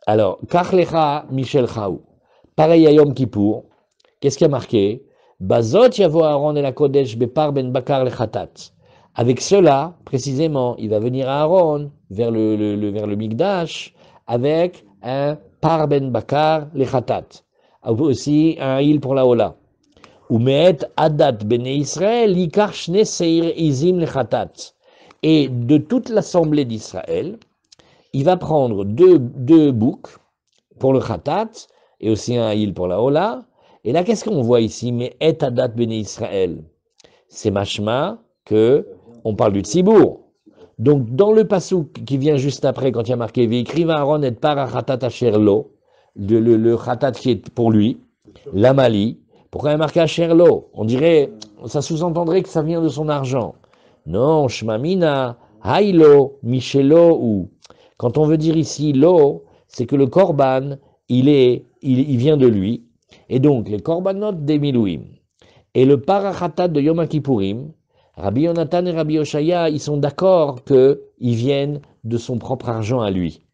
Alors, Kachlecha Michel Chaou. Pareil à Yom Kippour. Qu'est-ce qui a marqué? Bazot yavo Aaron et la Kodesh bepar ben bakar le khatat. Avec cela, précisément, il va venir à Aaron vers le Mikdash avec un par ben bakar le khatat. Aussi un il pour la Ola. Umeet adat bene Israël yikar shne seir izim le khatat. Et de toute l'assemblée d'Israël, il va prendre deux boucs pour le khatat et aussi un haïl pour la hola. Et là, qu'est-ce qu'on voit ici? Mais et adat béné Israël. C'est mashma que on parle du tzibour. Donc, dans le passouk qui vient juste après, quand il y a marqué Véécrive Aaron et para khatat asherlo, le khatat qui est pour lui, l'amali, pourquoi il y a marqué asherlo? On dirait, ça sous-entendrait que ça vient de son argent. Non, shmamina, haïlo, michelo, ou. Quand on veut dire ici lo, c'est que le korban, il vient de lui. Et donc, les korbanot des milouim et le parachatat de Yom Kippourim, Rabbi Yonatan et Rabbi Oshaya, ils sont d'accord qu'ils viennent de son propre argent à lui.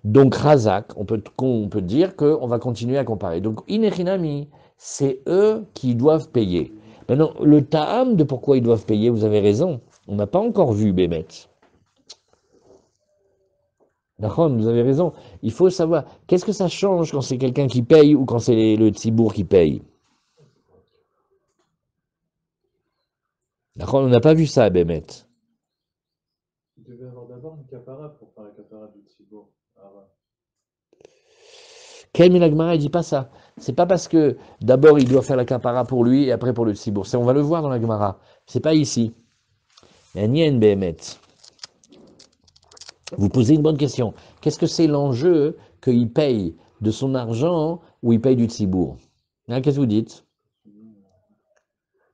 Donc, Razak, on peut dire qu'on va continuer à comparer. Donc, Inechinami, c'est eux qui doivent payer. Maintenant, le ta'am de pourquoi ils doivent payer, vous avez raison. On n'a pas encore vu Bémet. D'accord, vous avez raison. Il faut savoir, qu'est-ce que ça change quand c'est quelqu'un qui paye ou quand c'est le tzibour qui paye? D'accord, on n'a pas vu ça à Bémet. Il devait avoir d'abord une capara pour faire la capara du tzibour. Quel Milagmara, il dit pas ça. C'est pas parce que d'abord il doit faire la capara pour lui et après pour le tzibour. On va le voir dans la Gemara. C'est pas ici. Nien Bémet. Vous posez une bonne question. Qu'est-ce que c'est l'enjeu qu'il paye de son argent ou il paye du tzibour? Qu'est-ce que vous dites?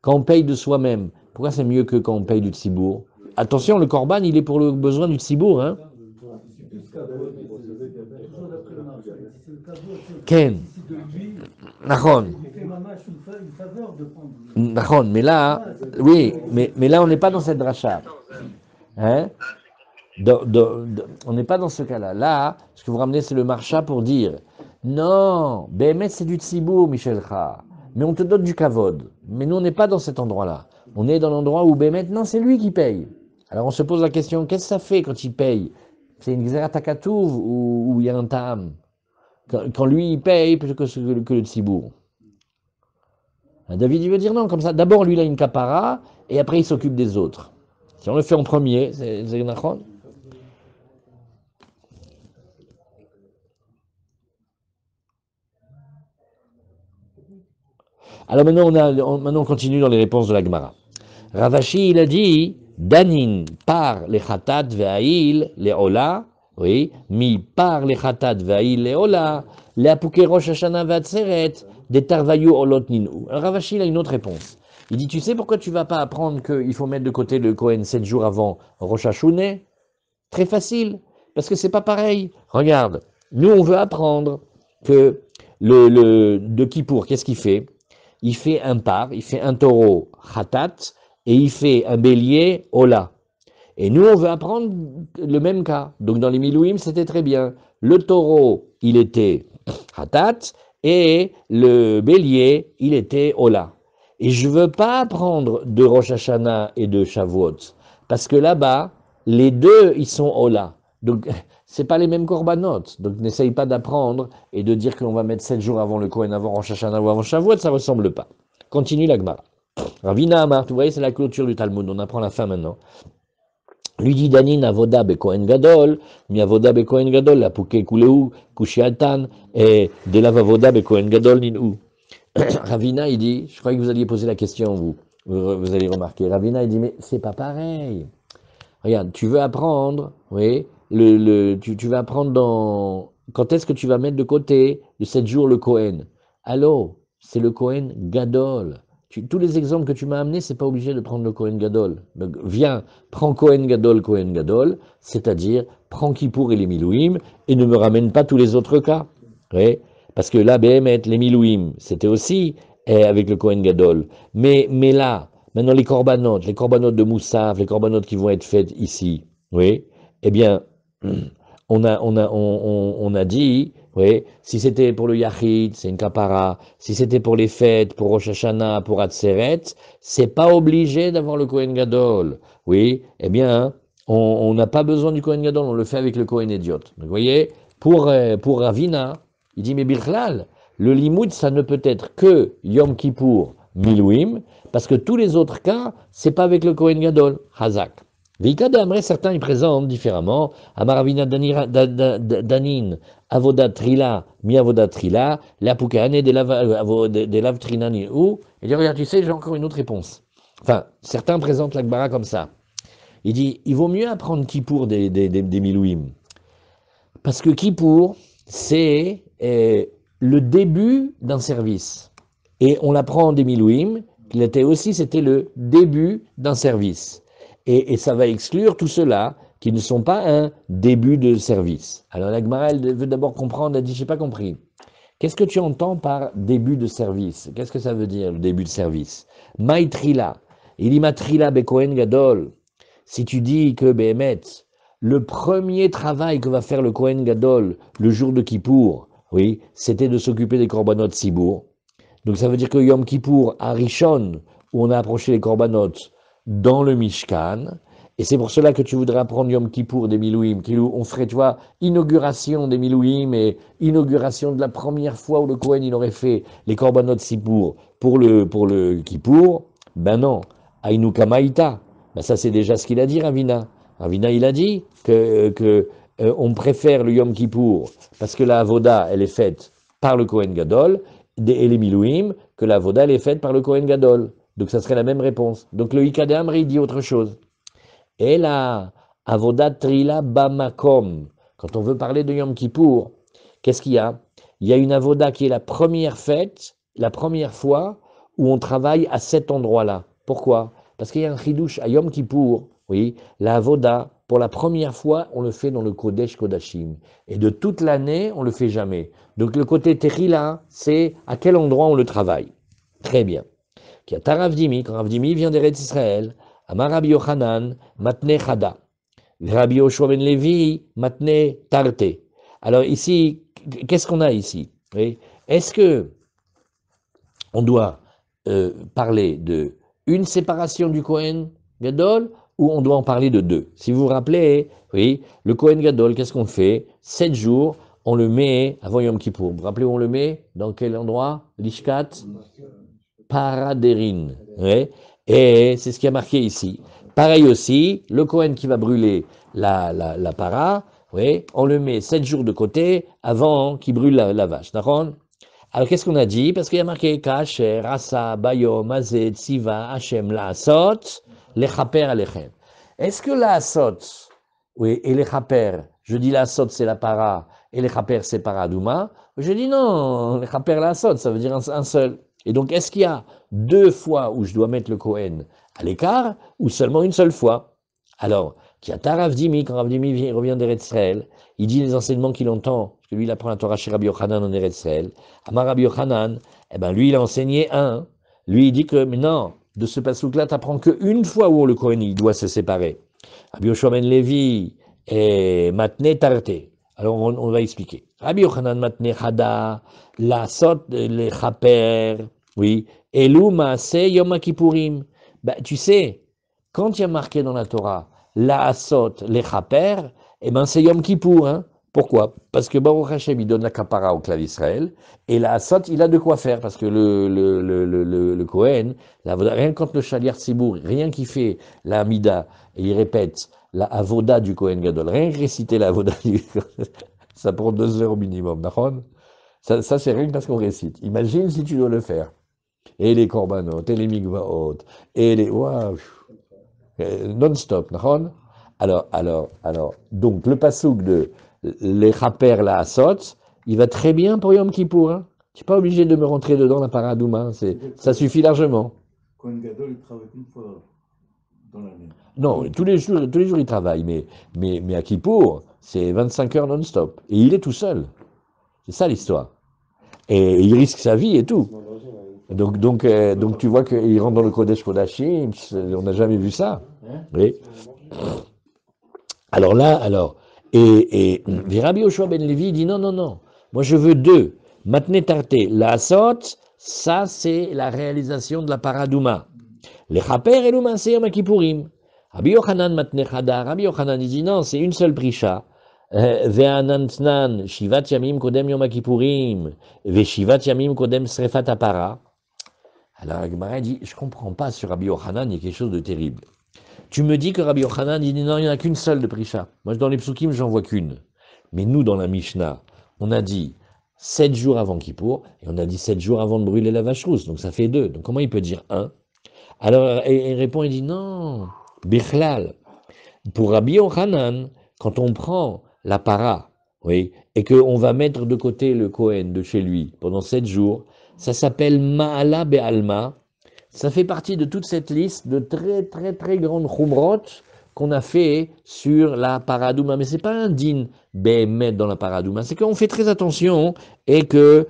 Quand on paye de soi-même, pourquoi c'est mieux que quand on paye du tzibour? Attention, le korban, il est pour le besoin du tzibour. Hein? Ken. Nachon. Nachon, mais là, oui, mais là, on n'est pas dans cette dracha. Hein? On n'est pas dans ce cas-là. Là, ce que vous ramenez, c'est le marcha pour dire non, Bémet, c'est du tzibour, Michel Kha. Mais on te donne du kavod. Mais nous, on n'est pas dans cet endroit-là. On est dans l'endroit où Bémet, non, c'est lui qui paye. Alors on se pose la question, qu'est-ce que ça fait quand il paye? C'est une xérat takatouv ou il y a un ta'am? Quand lui, il paye plutôt que le tzibour. David, il veut dire non, comme ça. D'abord, lui, il a une kapara, et après, il s'occupe des autres. Si on le fait en premier, c'est nachon. Alors maintenant, on continue dans les réponses de la Gemara. Ravashi, il a dit, Danin par les khatat ve'aïl les ola, oui, mi par les khatat ve'aïl les ola, les apouké rosh hashana ve'atzeret, des tarvayu olot ninu. Alors Ravashi, il a une autre réponse. Il dit, tu sais pourquoi tu vas pas apprendre qu'il faut mettre de côté le Kohen 7 jours avant Rosh Hashanah? Très facile, parce que c'est pas pareil. Regarde, nous on veut apprendre que de Kippour, qu'est-ce qu'il fait? Il fait un par, il fait un taureau khatat, et il fait un bélier ola. Et nous, on veut apprendre le même cas. Donc dans les Milouim, c'était très bien. Le taureau, il était khatat, et le bélier, il était ola. Et je veux pas apprendre de Rosh Hashanah et de Shavuot, parce que là-bas, les deux, ils sont ola. Donc, c'est pas les mêmes korbanot. Donc, n'essaye pas d'apprendre et de dire qu'on va mettre 7 jours avant le Kohen, avant Rosh Hashanah ou avant Shavuot, ça ressemble pas. Continue la Gemara. Ravina Amar, vous voyez, c'est la clôture du Talmud, on apprend la fin maintenant. Lui dit Danin avoda be Kohen Gadol, mi avoda be Kohen Gadol, la pouke kuleu, kushiatan, et de la avoda be Kohen Gadol ninu. Ravina, il dit, je croyais que vous alliez poser la question, vous allez remarquer. Ravina, il dit, mais c'est pas pareil. Regarde, tu veux apprendre, oui, tu vas apprendre quand est-ce que tu vas mettre de côté de 7 jours le Kohen? Allô, c'est le Kohen Gadol. Tous les exemples que tu m'as amenés, c'est pas obligé de prendre le Kohen Gadol. Donc, viens, prends Kohen Gadol, c'est-à-dire, prends Kippour et les Milouim, et ne me ramène pas tous les autres cas. Oui, parce que là, Béhémet, les Milouim, c'était aussi avec le Kohen Gadol. Mais là, maintenant les korbanot de Moussaf, les korbanot qui vont être faites ici, oui, eh bien, on a dit, oui, si c'était pour le Yachid, c'est une kapara, si c'était pour les fêtes, pour Rosh Hashanah, pour Atzeret, c'est pas obligé d'avoir le Kohen Gadol, oui, eh bien, on n'a pas besoin du Kohen Gadol, on le fait avec le Kohen Idiot. Donc, vous voyez, pour Ravina, il dit, mais Birchlal, le limoud, ça ne peut être que Yom Kippour, Milouim, parce que tous les autres cas, c'est pas avec le Kohen Gadol, Hazak. Vika de Amré, certains ils présentent différemment. Amaravina Danin, Avodat Trila, Mi Avodat Trila, La Pukane, des Lav Trinani ou. Il dit, regarde, tu sais, j'ai encore une autre réponse. Enfin, certains présentent l'Akbara comme ça. Il dit, il vaut mieux apprendre Kippour des Milouim. Parce que Kippour, c'est le début d'un service. Et on l'apprend des Milouim, c'était le début d'un service. Et ça va exclure tout cela qui ne sont pas un début de service. Alors la Gemara, elle veut d'abord comprendre, elle dit, j'ai pas compris. Qu'est-ce que tu entends par début de service? Qu'est-ce que ça veut dire, le début de service? Maïtrila. Il dit Matrila Bekohen Gadol. Si tu dis que Behemet, le premier travail que va faire le Kohen Gadol le jour de Kippour, oui, c'était de s'occuper des korbanot Sibour. Donc ça veut dire que Yom Kippour, à Rishon, où on a approché les korbanot dans le Mishkan, et c'est pour cela que tu voudrais apprendre Yom Kippour des Milouim, on ferait, tu vois, inauguration des Milouim et inauguration de la première fois où le Kohen il aurait fait les korbanot Sibour pour le Kippour. Ben non, Aïnou Kamaïta. Ben ça c'est déjà ce qu'il a dit, Ravina. Ravina il a dit que on préfère le Yom Kippour parce que la Avoda elle est faite par le Kohen Gadol et les Milouim que la Avoda elle est faite par le Kohen Gadol. Donc ça serait la même réponse. Donc le Ika de Amri dit autre chose. Et la Avodat Trila Bamakom. Quand on veut parler de Yom Kippour, qu'est-ce qu'il y a? Il y a une Avoda qui est la première fête, la première fois où on travaille à cet endroit-là. Pourquoi? Parce qu'il y a un chidouche à Yom Kippour, oui, la Avoda, pour la première fois, on le fait dans le Kodesh Kodashim. Et de toute l'année, on le fait jamais. Donc le côté Terila, c'est à quel endroit on le travaille. Très bien. Qui a Taravdimi, quand Ravdimi vient d'Eretz Israël, Amar Rabbi Yochanan, Matne Chada. Rabbi Yoshua ben Levi, Matne Tarte. Alors ici, qu'est-ce qu'on a ici? Oui. Est-ce que on doit parler de une séparation du Kohen Gadol ou on doit en parler de deux? Si vous vous rappelez, oui, le Kohen Gadol, qu'est-ce qu'on fait? 7 jours, on le met avant Yom Kippour. Vous vous rappelez où on le met? Dans quel endroit? Lishkat Paraderin. Ouais. Et c'est ce qui a marqué ici. Pareil aussi, le Kohen qui va brûler la para, oui, on le met 7 jours de côté avant qu'il brûle la vache. D'accord? Alors qu'est-ce qu'on a dit? Parce qu'il y a marqué Kacher, Asa, Bayom, Azet, Siva, Hashem, Laasot, Lechaper Alechem. Est-ce que Laasot, oui, et Lechaper, je dis Laasot c'est la para, et Lechaper c'est Paradouma, je dis non, Lechaper Laasot, ça veut dire un seul. Et donc, est-ce qu'il y a 2 fois où je dois mettre le Kohen à l'écart, ou seulement une seule fois? Alors, Kiatar Ravdimi, quand Ravdimi revient d'Eretz Israël, il dit les enseignements qu'il entend, parce que lui, il apprend la Torah chez Rabbi Yochanan en Eretz Israël. Amar Rabbi Yochanan, eh ben, lui, il a enseigné un. Lui, il dit que, mais non, de ce pasouk-là, tu n'apprends qu'une fois où le Kohen, il doit se séparer. Rabbi Yoshua ben Levi et Matne Tarte. Alors, on va expliquer. Rabbi Yochanan Matne Chada, la sot, les chaper, oui, Elou Maase Yom Kippourim. Ben, tu sais, quand il y a marqué dans la Torah, la asot, les chaper, eh ben c'est Yom Kippour. Hein. Pourquoi? Parce que Baruch Hashem, il donne la kapara au clan d'Israël, et la asot, il a de quoi faire, parce que le Kohen, rien contre le Shaliach Sibour, rien qui fait la Amida, et il répète la avoda du Kohen Gadol, rien que réciter la avoda du ça prend 2 heures au minimum, d'accord? Ça c'est rien que parce qu'on récite. Imagine si tu dois le faire. Et les korbanot, et les migvaot, et les... Waouh, non-stop, d'accord? Alors, donc le pasouk de les chaper la asot, il va très bien pour Yom Kippour. Hein? Tu n'es pas obligé de me rentrer dedans la paradouma, ça suffit largement. Kohen Gadol, il travaille une fois dans l'année. Non, tous les jours il travaille, mais à Kippour, c'est 25 heures non-stop. Et il est tout seul. C'est ça l'histoire. Et il risque sa vie et tout. Donc tu vois qu'il rentre dans le Kodesh Kodashim, on n'a jamais vu ça. Oui. Alors là, et Rabbi Yoshua ben Levi dit non, moi je veux 2. Matne Tarte, la asot, ça c'est la réalisation de la paradouma. Les chaper et l'oumassé Yom Kippourim. Rabbi Yochanan Matne Chada, Rabbi Yochanan dit non, c'est une seule prisha. Ve'anantnan, Shivat Yamim Kodem Yom Kippourim, Ve'Shivat Yamim Kodem Srefat Apara. Alors la Gemara dit, je ne comprends pas sur Rabbi Yochanan, il y a quelque chose de terrible. Tu me dis que Rabbi Yochanan dit non, il n'y en a qu'une seule de Prisha. Moi, dans les psukim, j'en vois qu'une. Mais nous, dans la Mishnah, on a dit 7 jours avant Kippour, et on a dit 7 jours avant de brûler la vache rousse, donc ça fait 2. Donc comment il peut dire 1? Alors, il répond, il dit non, Bichlal. Pour Rabbi Yochanan, quand on prend la para, oui, et qu'on va mettre de côté le Kohen de chez lui pendant 7 jours, ça s'appelle Ma'ala Be'alma. Ça fait partie de toute cette liste de très très très grandes chumrot qu'on a fait sur la paradouma. Mais c'est pas un din be'emet dans la paradouma, c'est qu'on fait très attention et que,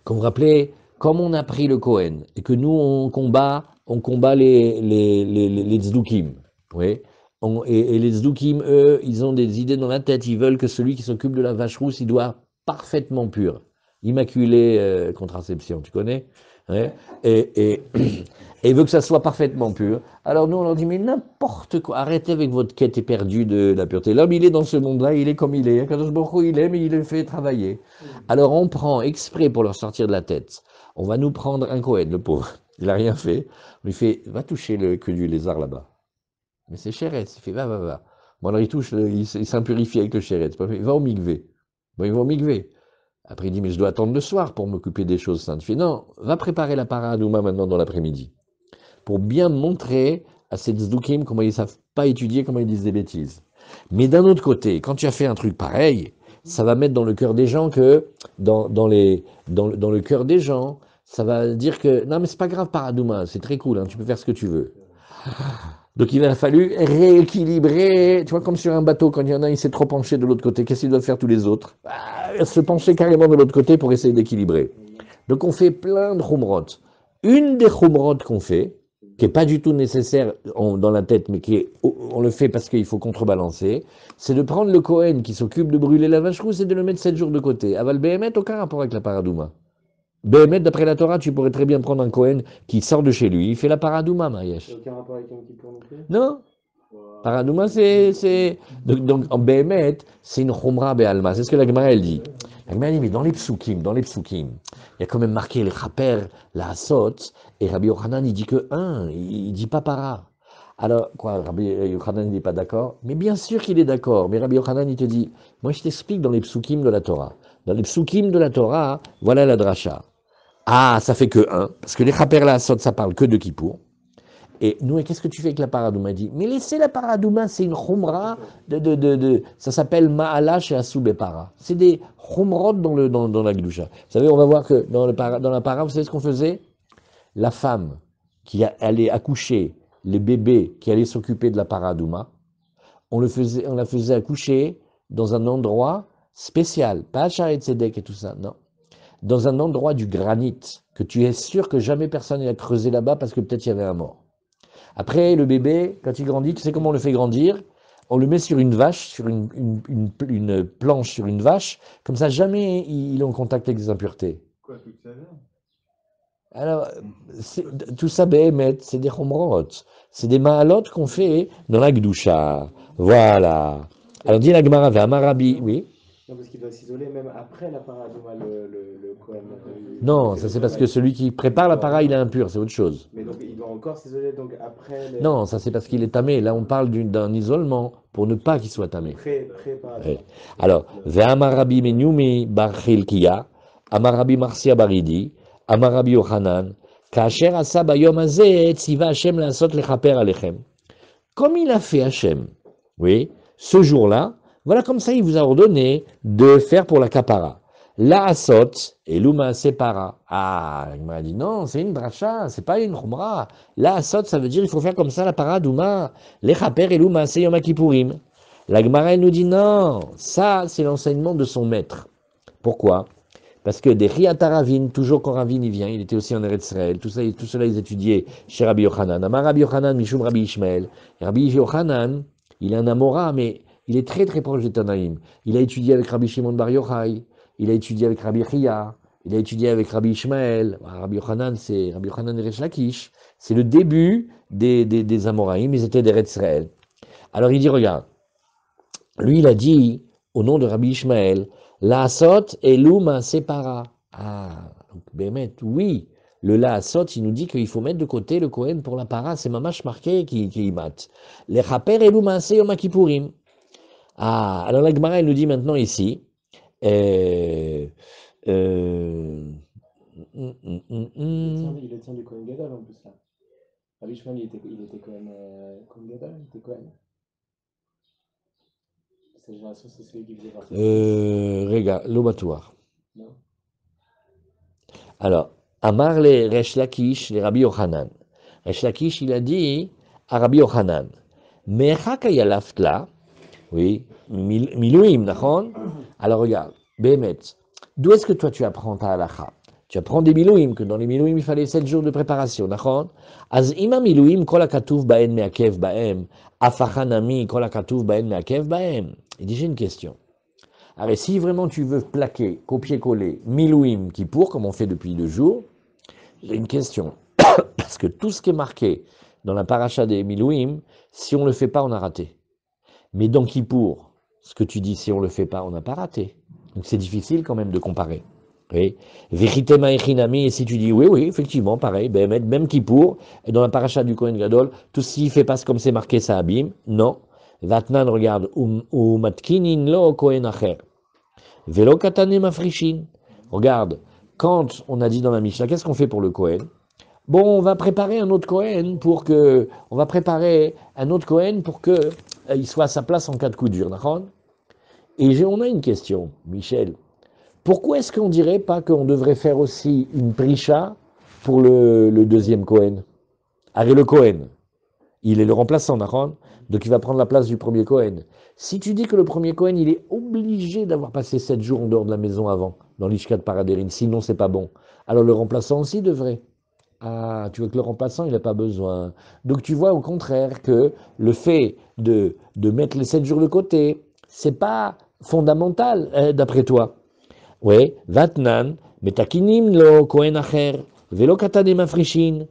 comme vous rappelez, comme on a pris le Kohen et que nous on combat les tzdukim, oui. Et les tzdukim, eux, ils ont des idées dans la tête, ils veulent que celui qui s'occupe de la vache rousse, il doit parfaitement pur. Immaculée contraception, tu connais? Ouais. Et il veut que ça soit parfaitement pur. Alors nous, on leur dit, mais n'importe quoi, arrêtez avec votre quête éperdue de la pureté. L'homme, il est dans ce monde-là, il est comme il est. Kadosh Baruch Hu, il est, mais il le fait travailler. Alors on prend exprès pour leur sortir de la tête. On va nous prendre un Kohen, le pauvre. Il n'a rien fait. On lui fait, va toucher le queue du lézard là-bas. Mais c'est chéretz. Il fait, va. Bon, alors il touche, il s'impurifie avec le chéretz. Il va au mikvé. Bon, il va au mikvé. Après, il dit, mais je dois attendre le soir pour m'occuper des choses saintes. Il fait, non, va préparer la paradouma maintenant dans l'après-midi. Pour bien montrer à ces tzdukim comment ils ne savent pas étudier, comment ils disent des bêtises. Mais d'un autre côté, quand tu as fait un truc pareil, ça va mettre dans le cœur des gens que, dans le cœur des gens, ça va dire que, non mais c'est pas grave paradouma, c'est très cool, hein, tu peux faire ce que tu veux. Donc il a fallu rééquilibrer, tu vois, comme sur un bateau, quand il y en a, il s'est trop penché de l'autre côté, qu'est-ce qu'ils doivent faire tous les autres? Se pencher carrément de l'autre côté pour essayer d'équilibrer. Donc on fait plein de chumrot. Une des chumrot qu'on fait, qui n'est pas du tout nécessaire dans la tête, mais on le fait parce qu'il faut contrebalancer, c'est de prendre le Kohen qui s'occupe de brûler la vache rousse et de le mettre 7 jours de côté. Aval Behemet, aucun rapport avec la paradouma. Behemet, d'après la Torah, tu pourrais très bien prendre un Kohen qui sort de chez lui, il fait la paradouma, Mariesh. Aucun rapport avec un Kippour non plus? Non. Paradouma, c'est... Donc, en Behemet, c'est une chumra be'alma. C'est ce que la Gemara, elle dit. La Gemara dit, mais dans les psukim, il y a quand même marqué les chaper, la asot, et Rabbi Yochanan, il dit que un, il dit pas para. Alors, quoi, Rabbi Yochanan, il n'est pas d'accord? Mais bien sûr qu'il est d'accord. Mais Rabbi Yochanan, il te dit, moi, je t'explique dans les psukim de la Torah. Dans les psukim de la Torah, voilà la dracha. Ah, ça fait que un, parce que les chaper, la asot, ça parle que de Kippour. Et nous, qu'est-ce que tu fais avec la paradouma? Il dit, mais laissez la paradouma, c'est une chumra ça s'appelle ma'ala chez Assoubé para. C'est des chumrot dans la gdusha. Vous savez, on va voir que dans la para, vous savez ce qu'on faisait? La femme qui allait accoucher, les bébés qui allaient s'occuper de la paradouma, on la faisait accoucher dans un endroit spécial, pas à Sharet Tzedek et tout ça, non. Dans un endroit du granit, que tu es sûr que jamais personne n'a creusé là-bas parce que peut-être il y avait un mort. Après, le bébé, quand il grandit, tu sais comment on le fait grandir? On le met sur une vache, sur une planche sur une vache, comme ça jamais il est en contact avec des impuretés. Quoi, toute sa vie? Alors, tout ça, Behemet, c'est des chumrot, c'est des ma'alot qu'on fait dans la Gdusha. Voilà. Alors, dit la Gemara, Amarabi, oui? Non, parce qu'il doit s'isoler même après la paradouma, le Kohen. Non, ça c'est parce que celui qui prépare la para, il est impur, c'est autre chose. Mais donc il doit encore s'isoler donc après les... Non, ça c'est parce qu'il est tamé. Là, on parle d'un isolement pour ne pas qu'il soit tamé. Pré-paradouma. Alors, Ve'amarabi menyumi bar Chilkiya, Amarabi Marcia baridi, Amarabi Yochanan, Kacher asa bayom hazeh, tziva Hashem lasot lechaper alechem. Comme il a fait Hashem, oui, ce jour-là, voilà comme ça il vous a ordonné de faire pour la kapara. La asot et l'uma separa. Ah, il m'a dit non, c'est une dracha, c'est pas une chumra. La asot, ça veut dire il faut faire comme ça la paradouma. Les chaper et l'uma c'est yom kippourim. La Gemara elle nous dit non, ça c'est l'enseignement de son maître. Pourquoi? Parce que des Riataravin, toujours quand Ravin y vient, il était aussi en Eretz Israël, tout cela ils étudiaient chez Rabbi Yochanan. Amar Rabbi Yochanan, Mishum Rabbi Ishmael. Et Rabbi Yochanan, il est un Amora, mais il est très très proche des Tanaïm. Il a étudié avec Rabbi Shimon Bar Yochai, il a étudié avec Rabbi Chia, il a étudié avec Rabbi Ishmael. Rabbi Yochanan, c'est Rabbi Yochanan et Resh Lakish. C'est le début des Amoraïm, ils étaient d'Eretz Israël. Alors il dit, regarde, lui il a dit, au nom de Rabbi Ishmael, la asot et l'uma separa. Ah, donc Bémet, oui, le Laasot, il nous dit qu'il faut mettre de côté le Kohen pour la para, c'est mamash marqué qui y mat. Les chaper elu maase yom kippourim. Ah, alors la Gemara, elle nous dit maintenant ici, euh, euh, hum, hum, hum, hum. Il est tient du Kohen Gadol en plus là. Rabbi Shmuel, il était Kohen Gadol, il était Kohen. Cette génération, c'est celui qui faisait partie. Regarde, l'obatoire. Non. Alors, Amar les Resh Lakish, les Rabbi Yochanan. Resh Lakish, il a dit à Rabbi Yochanan, Mechaka yalaftla, oui, Milouim, nachon. Alors regarde, Behemet, d'où est-ce que toi tu apprends ta halacha? Tu apprends des Milouim, que dans les Milouim il fallait 7 jours de préparation, nachon. Az ima Milouim, kol hakatuv baen meakev baem, afachanami, kol hakatuv baen meakev baem. Il dit, j'ai une question. Alors, si vraiment tu veux plaquer, copier-coller, Milouim Kippour, comme on fait depuis 2 jours, j'ai une question. Parce que tout ce qui est marqué dans la paracha des Milouim, si on ne le fait pas, on a raté. Mais dans Kippour, ce que tu dis, si on ne le fait pas, on n'a pas raté. Donc c'est difficile quand même de comparer. Oui. Vechitema echinami, et si tu dis oui, effectivement, pareil, même Kippour, et dans la paracha du Kohen Gadol, tout ce qui ne fait pas comme c'est marqué, ça abîme. Non. Vatnan, regarde, ou matkinin lo Kohen acher. Velo katane mafrishin. Regarde, quand on a dit dans la Mishnah, qu'est-ce qu'on fait pour le Kohen? Bon, on va préparer un autre Kohen pour que il soit à sa place en cas de coup dur, d'accord? Et on a une question, Michel. Pourquoi est-ce qu'on dirait pas qu'on devrait faire aussi une prisha pour le deuxième Kohen? Avec le Kohen, il est le remplaçant, d'accord? Donc il va prendre la place du premier Kohen. Si tu dis que le premier Kohen, il est obligé d'avoir passé 7 jours en dehors de la maison avant, dans l'Ishkat Paradérine, sinon c'est pas bon. Alors le remplaçant aussi devrait. Ah, tu vois que le remplaçant, il n'a pas besoin. Donc tu vois au contraire que le fait de mettre les 7 jours de côté, c'est pas fondamental, d'après toi. Oui, Vatnan, metakinim lo Kohen acher, velo katane mafrishin.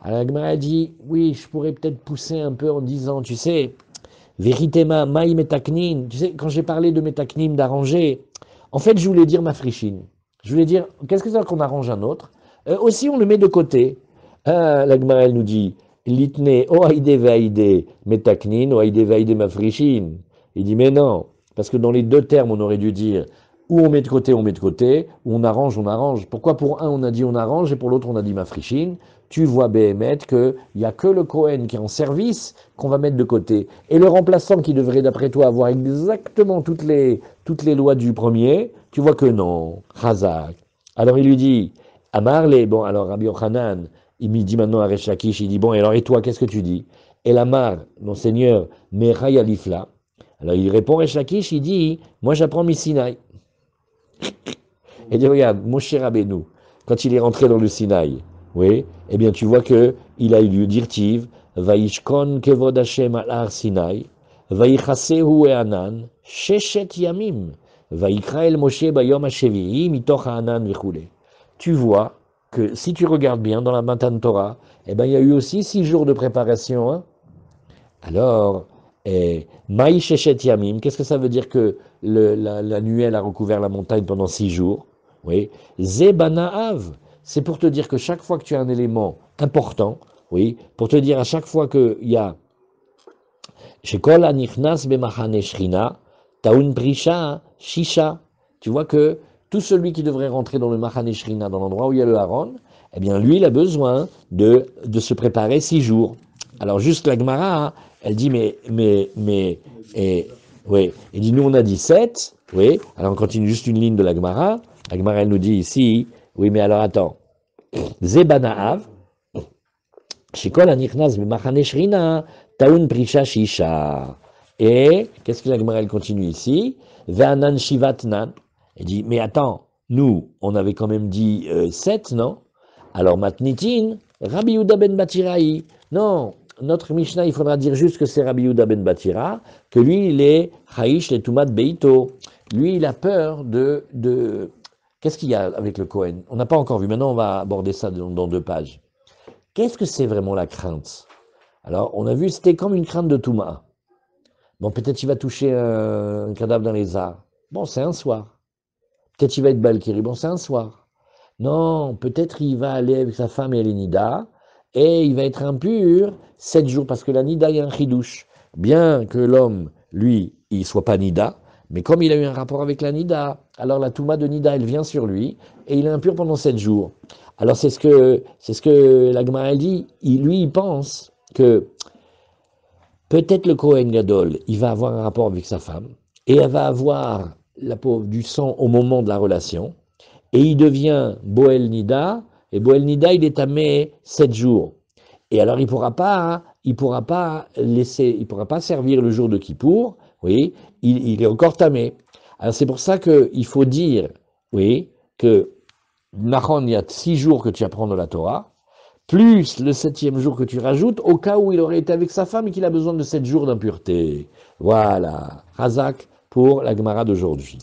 Alors la Gemara a dit, oui, je pourrais peut-être pousser un peu en disant, tu sais, Veritema, maï metaknin, tu sais, quand j'ai parlé de metaknim, d'arranger, en fait, je voulais dire mafrishin. Je voulais dire, qu'est-ce que c'est qu'on arrange un autre? Aussi, on le met de côté. La Gemara, elle nous dit, litne, o haïde vehaïde metaknin, o haïde vehaïde mafrishin. Il dit, mais non, parce que dans les 2 termes, on aurait dû dire, ou on met de côté, ou on arrange, on arrange. Pourquoi pour un, on a dit on arrange, et pour l'autre, on a dit mafrishin? Tu vois, Béhémet, qu'il n'y a que le Kohen qui est en service qu'on va mettre de côté. Et le remplaçant qui devrait, d'après toi, avoir exactement toutes les lois du premier, tu vois que non, Chazak. Alors il lui dit, Amarle, bon, alors Rabbi Yochanan, il me dit maintenant à Resh Lakish, il dit, bon, alors et toi, qu'est-ce que tu dis? El Amar, mon Seigneur, Mecha Alifla. Alors il répond Resh Lakish, il dit, moi j'apprends Misinaï. Et dit, regarde, Moshe Rabbeinu, quand il est rentré dans le Sinaï, oui, eh bien tu vois que il a eu lieu dirtiv, Vaishkon kevod Hashem al har Sinai, Vaichasehu e'anan, sheshet yamim, Vaikra el Moshe bayom hashevi'i mitoch ha'anan v'chule. Tu vois que si tu regardes bien dans la Matan Torah, eh bien il y a eu aussi 6 jours de préparation. Hein. Alors, Maï sheshet yamim, qu'est-ce que ça veut dire que la nuée a recouvert la montagne pendant 6 jours? Oui, Zebanaav. C'est pour te dire que chaque fois que tu as un élément important, oui, pour te dire à chaque fois qu'il y a Shekol anichnas bemachane shrina, taun prisha, shisha. Tu vois que tout celui qui devrait rentrer dans le machane shrina, dans l'endroit où il y a le haron, eh bien lui, il a besoin de se préparer 6 jours. Alors juste la Gemara, elle dit oui, il dit nous on a dit 7, oui, alors on continue juste une ligne de la Gemara elle nous dit ici, oui mais alors attends, Zebanaav, Shekol anichnas b'machane shrina, taun prisha shisha. Et qu'est-ce que la Gemara elle continue ici? Ve'anan shivatnan. Elle dit mais attends, nous on avait quand même dit 7, non? Alors matnitin, Rabbi Yehuda ben Batiraï. Non, notre Mishnah, il faudra dire juste que c'est Rabbi Yehuda ben Batira, que lui, il est Haïsh le Tumat Beito. Lui, il a peur de... Qu'est-ce qu'il y a avec le Kohen? On n'a pas encore vu, maintenant on va aborder ça dans 2 pages. Qu'est-ce que c'est vraiment la crainte? Alors, on a vu, c'était comme une crainte de Touma. Bon, peut-être il va toucher un cadavre dans les arts. Bon, c'est un soir. Peut-être il va être Balkiri. Bon, c'est un soir. Non, peut-être il va aller avec sa femme et les nida, et il va être impur 7 jours, parce que la nida, il y a un chidouche. Bien que l'homme, lui, il soit pas nida, mais comme il a eu un rapport avec la nida, alors la touma de nida, elle vient sur lui, et il est impur pendant 7 jours. Alors c'est ce que la Gemara elle dit, lui, il pense que peut-être le Kohen Gadol, il va avoir un rapport avec sa femme, et elle va avoir du sang au moment de la relation, et il devient Boel Nida, et Boel Nida, il est tamé 7 jours. Et alors, il pourra pas servir le jour de Kippour, oui, il est encore tamé. Alors, c'est pour ça qu'il faut dire, oui, que Nahon, il y a 6 jours que tu apprends de la Torah, plus le 7e jour que tu rajoutes, au cas où il aurait été avec sa femme et qu'il a besoin de 7 jours d'impureté. Voilà. Hazak pour la Gemara d'aujourd'hui.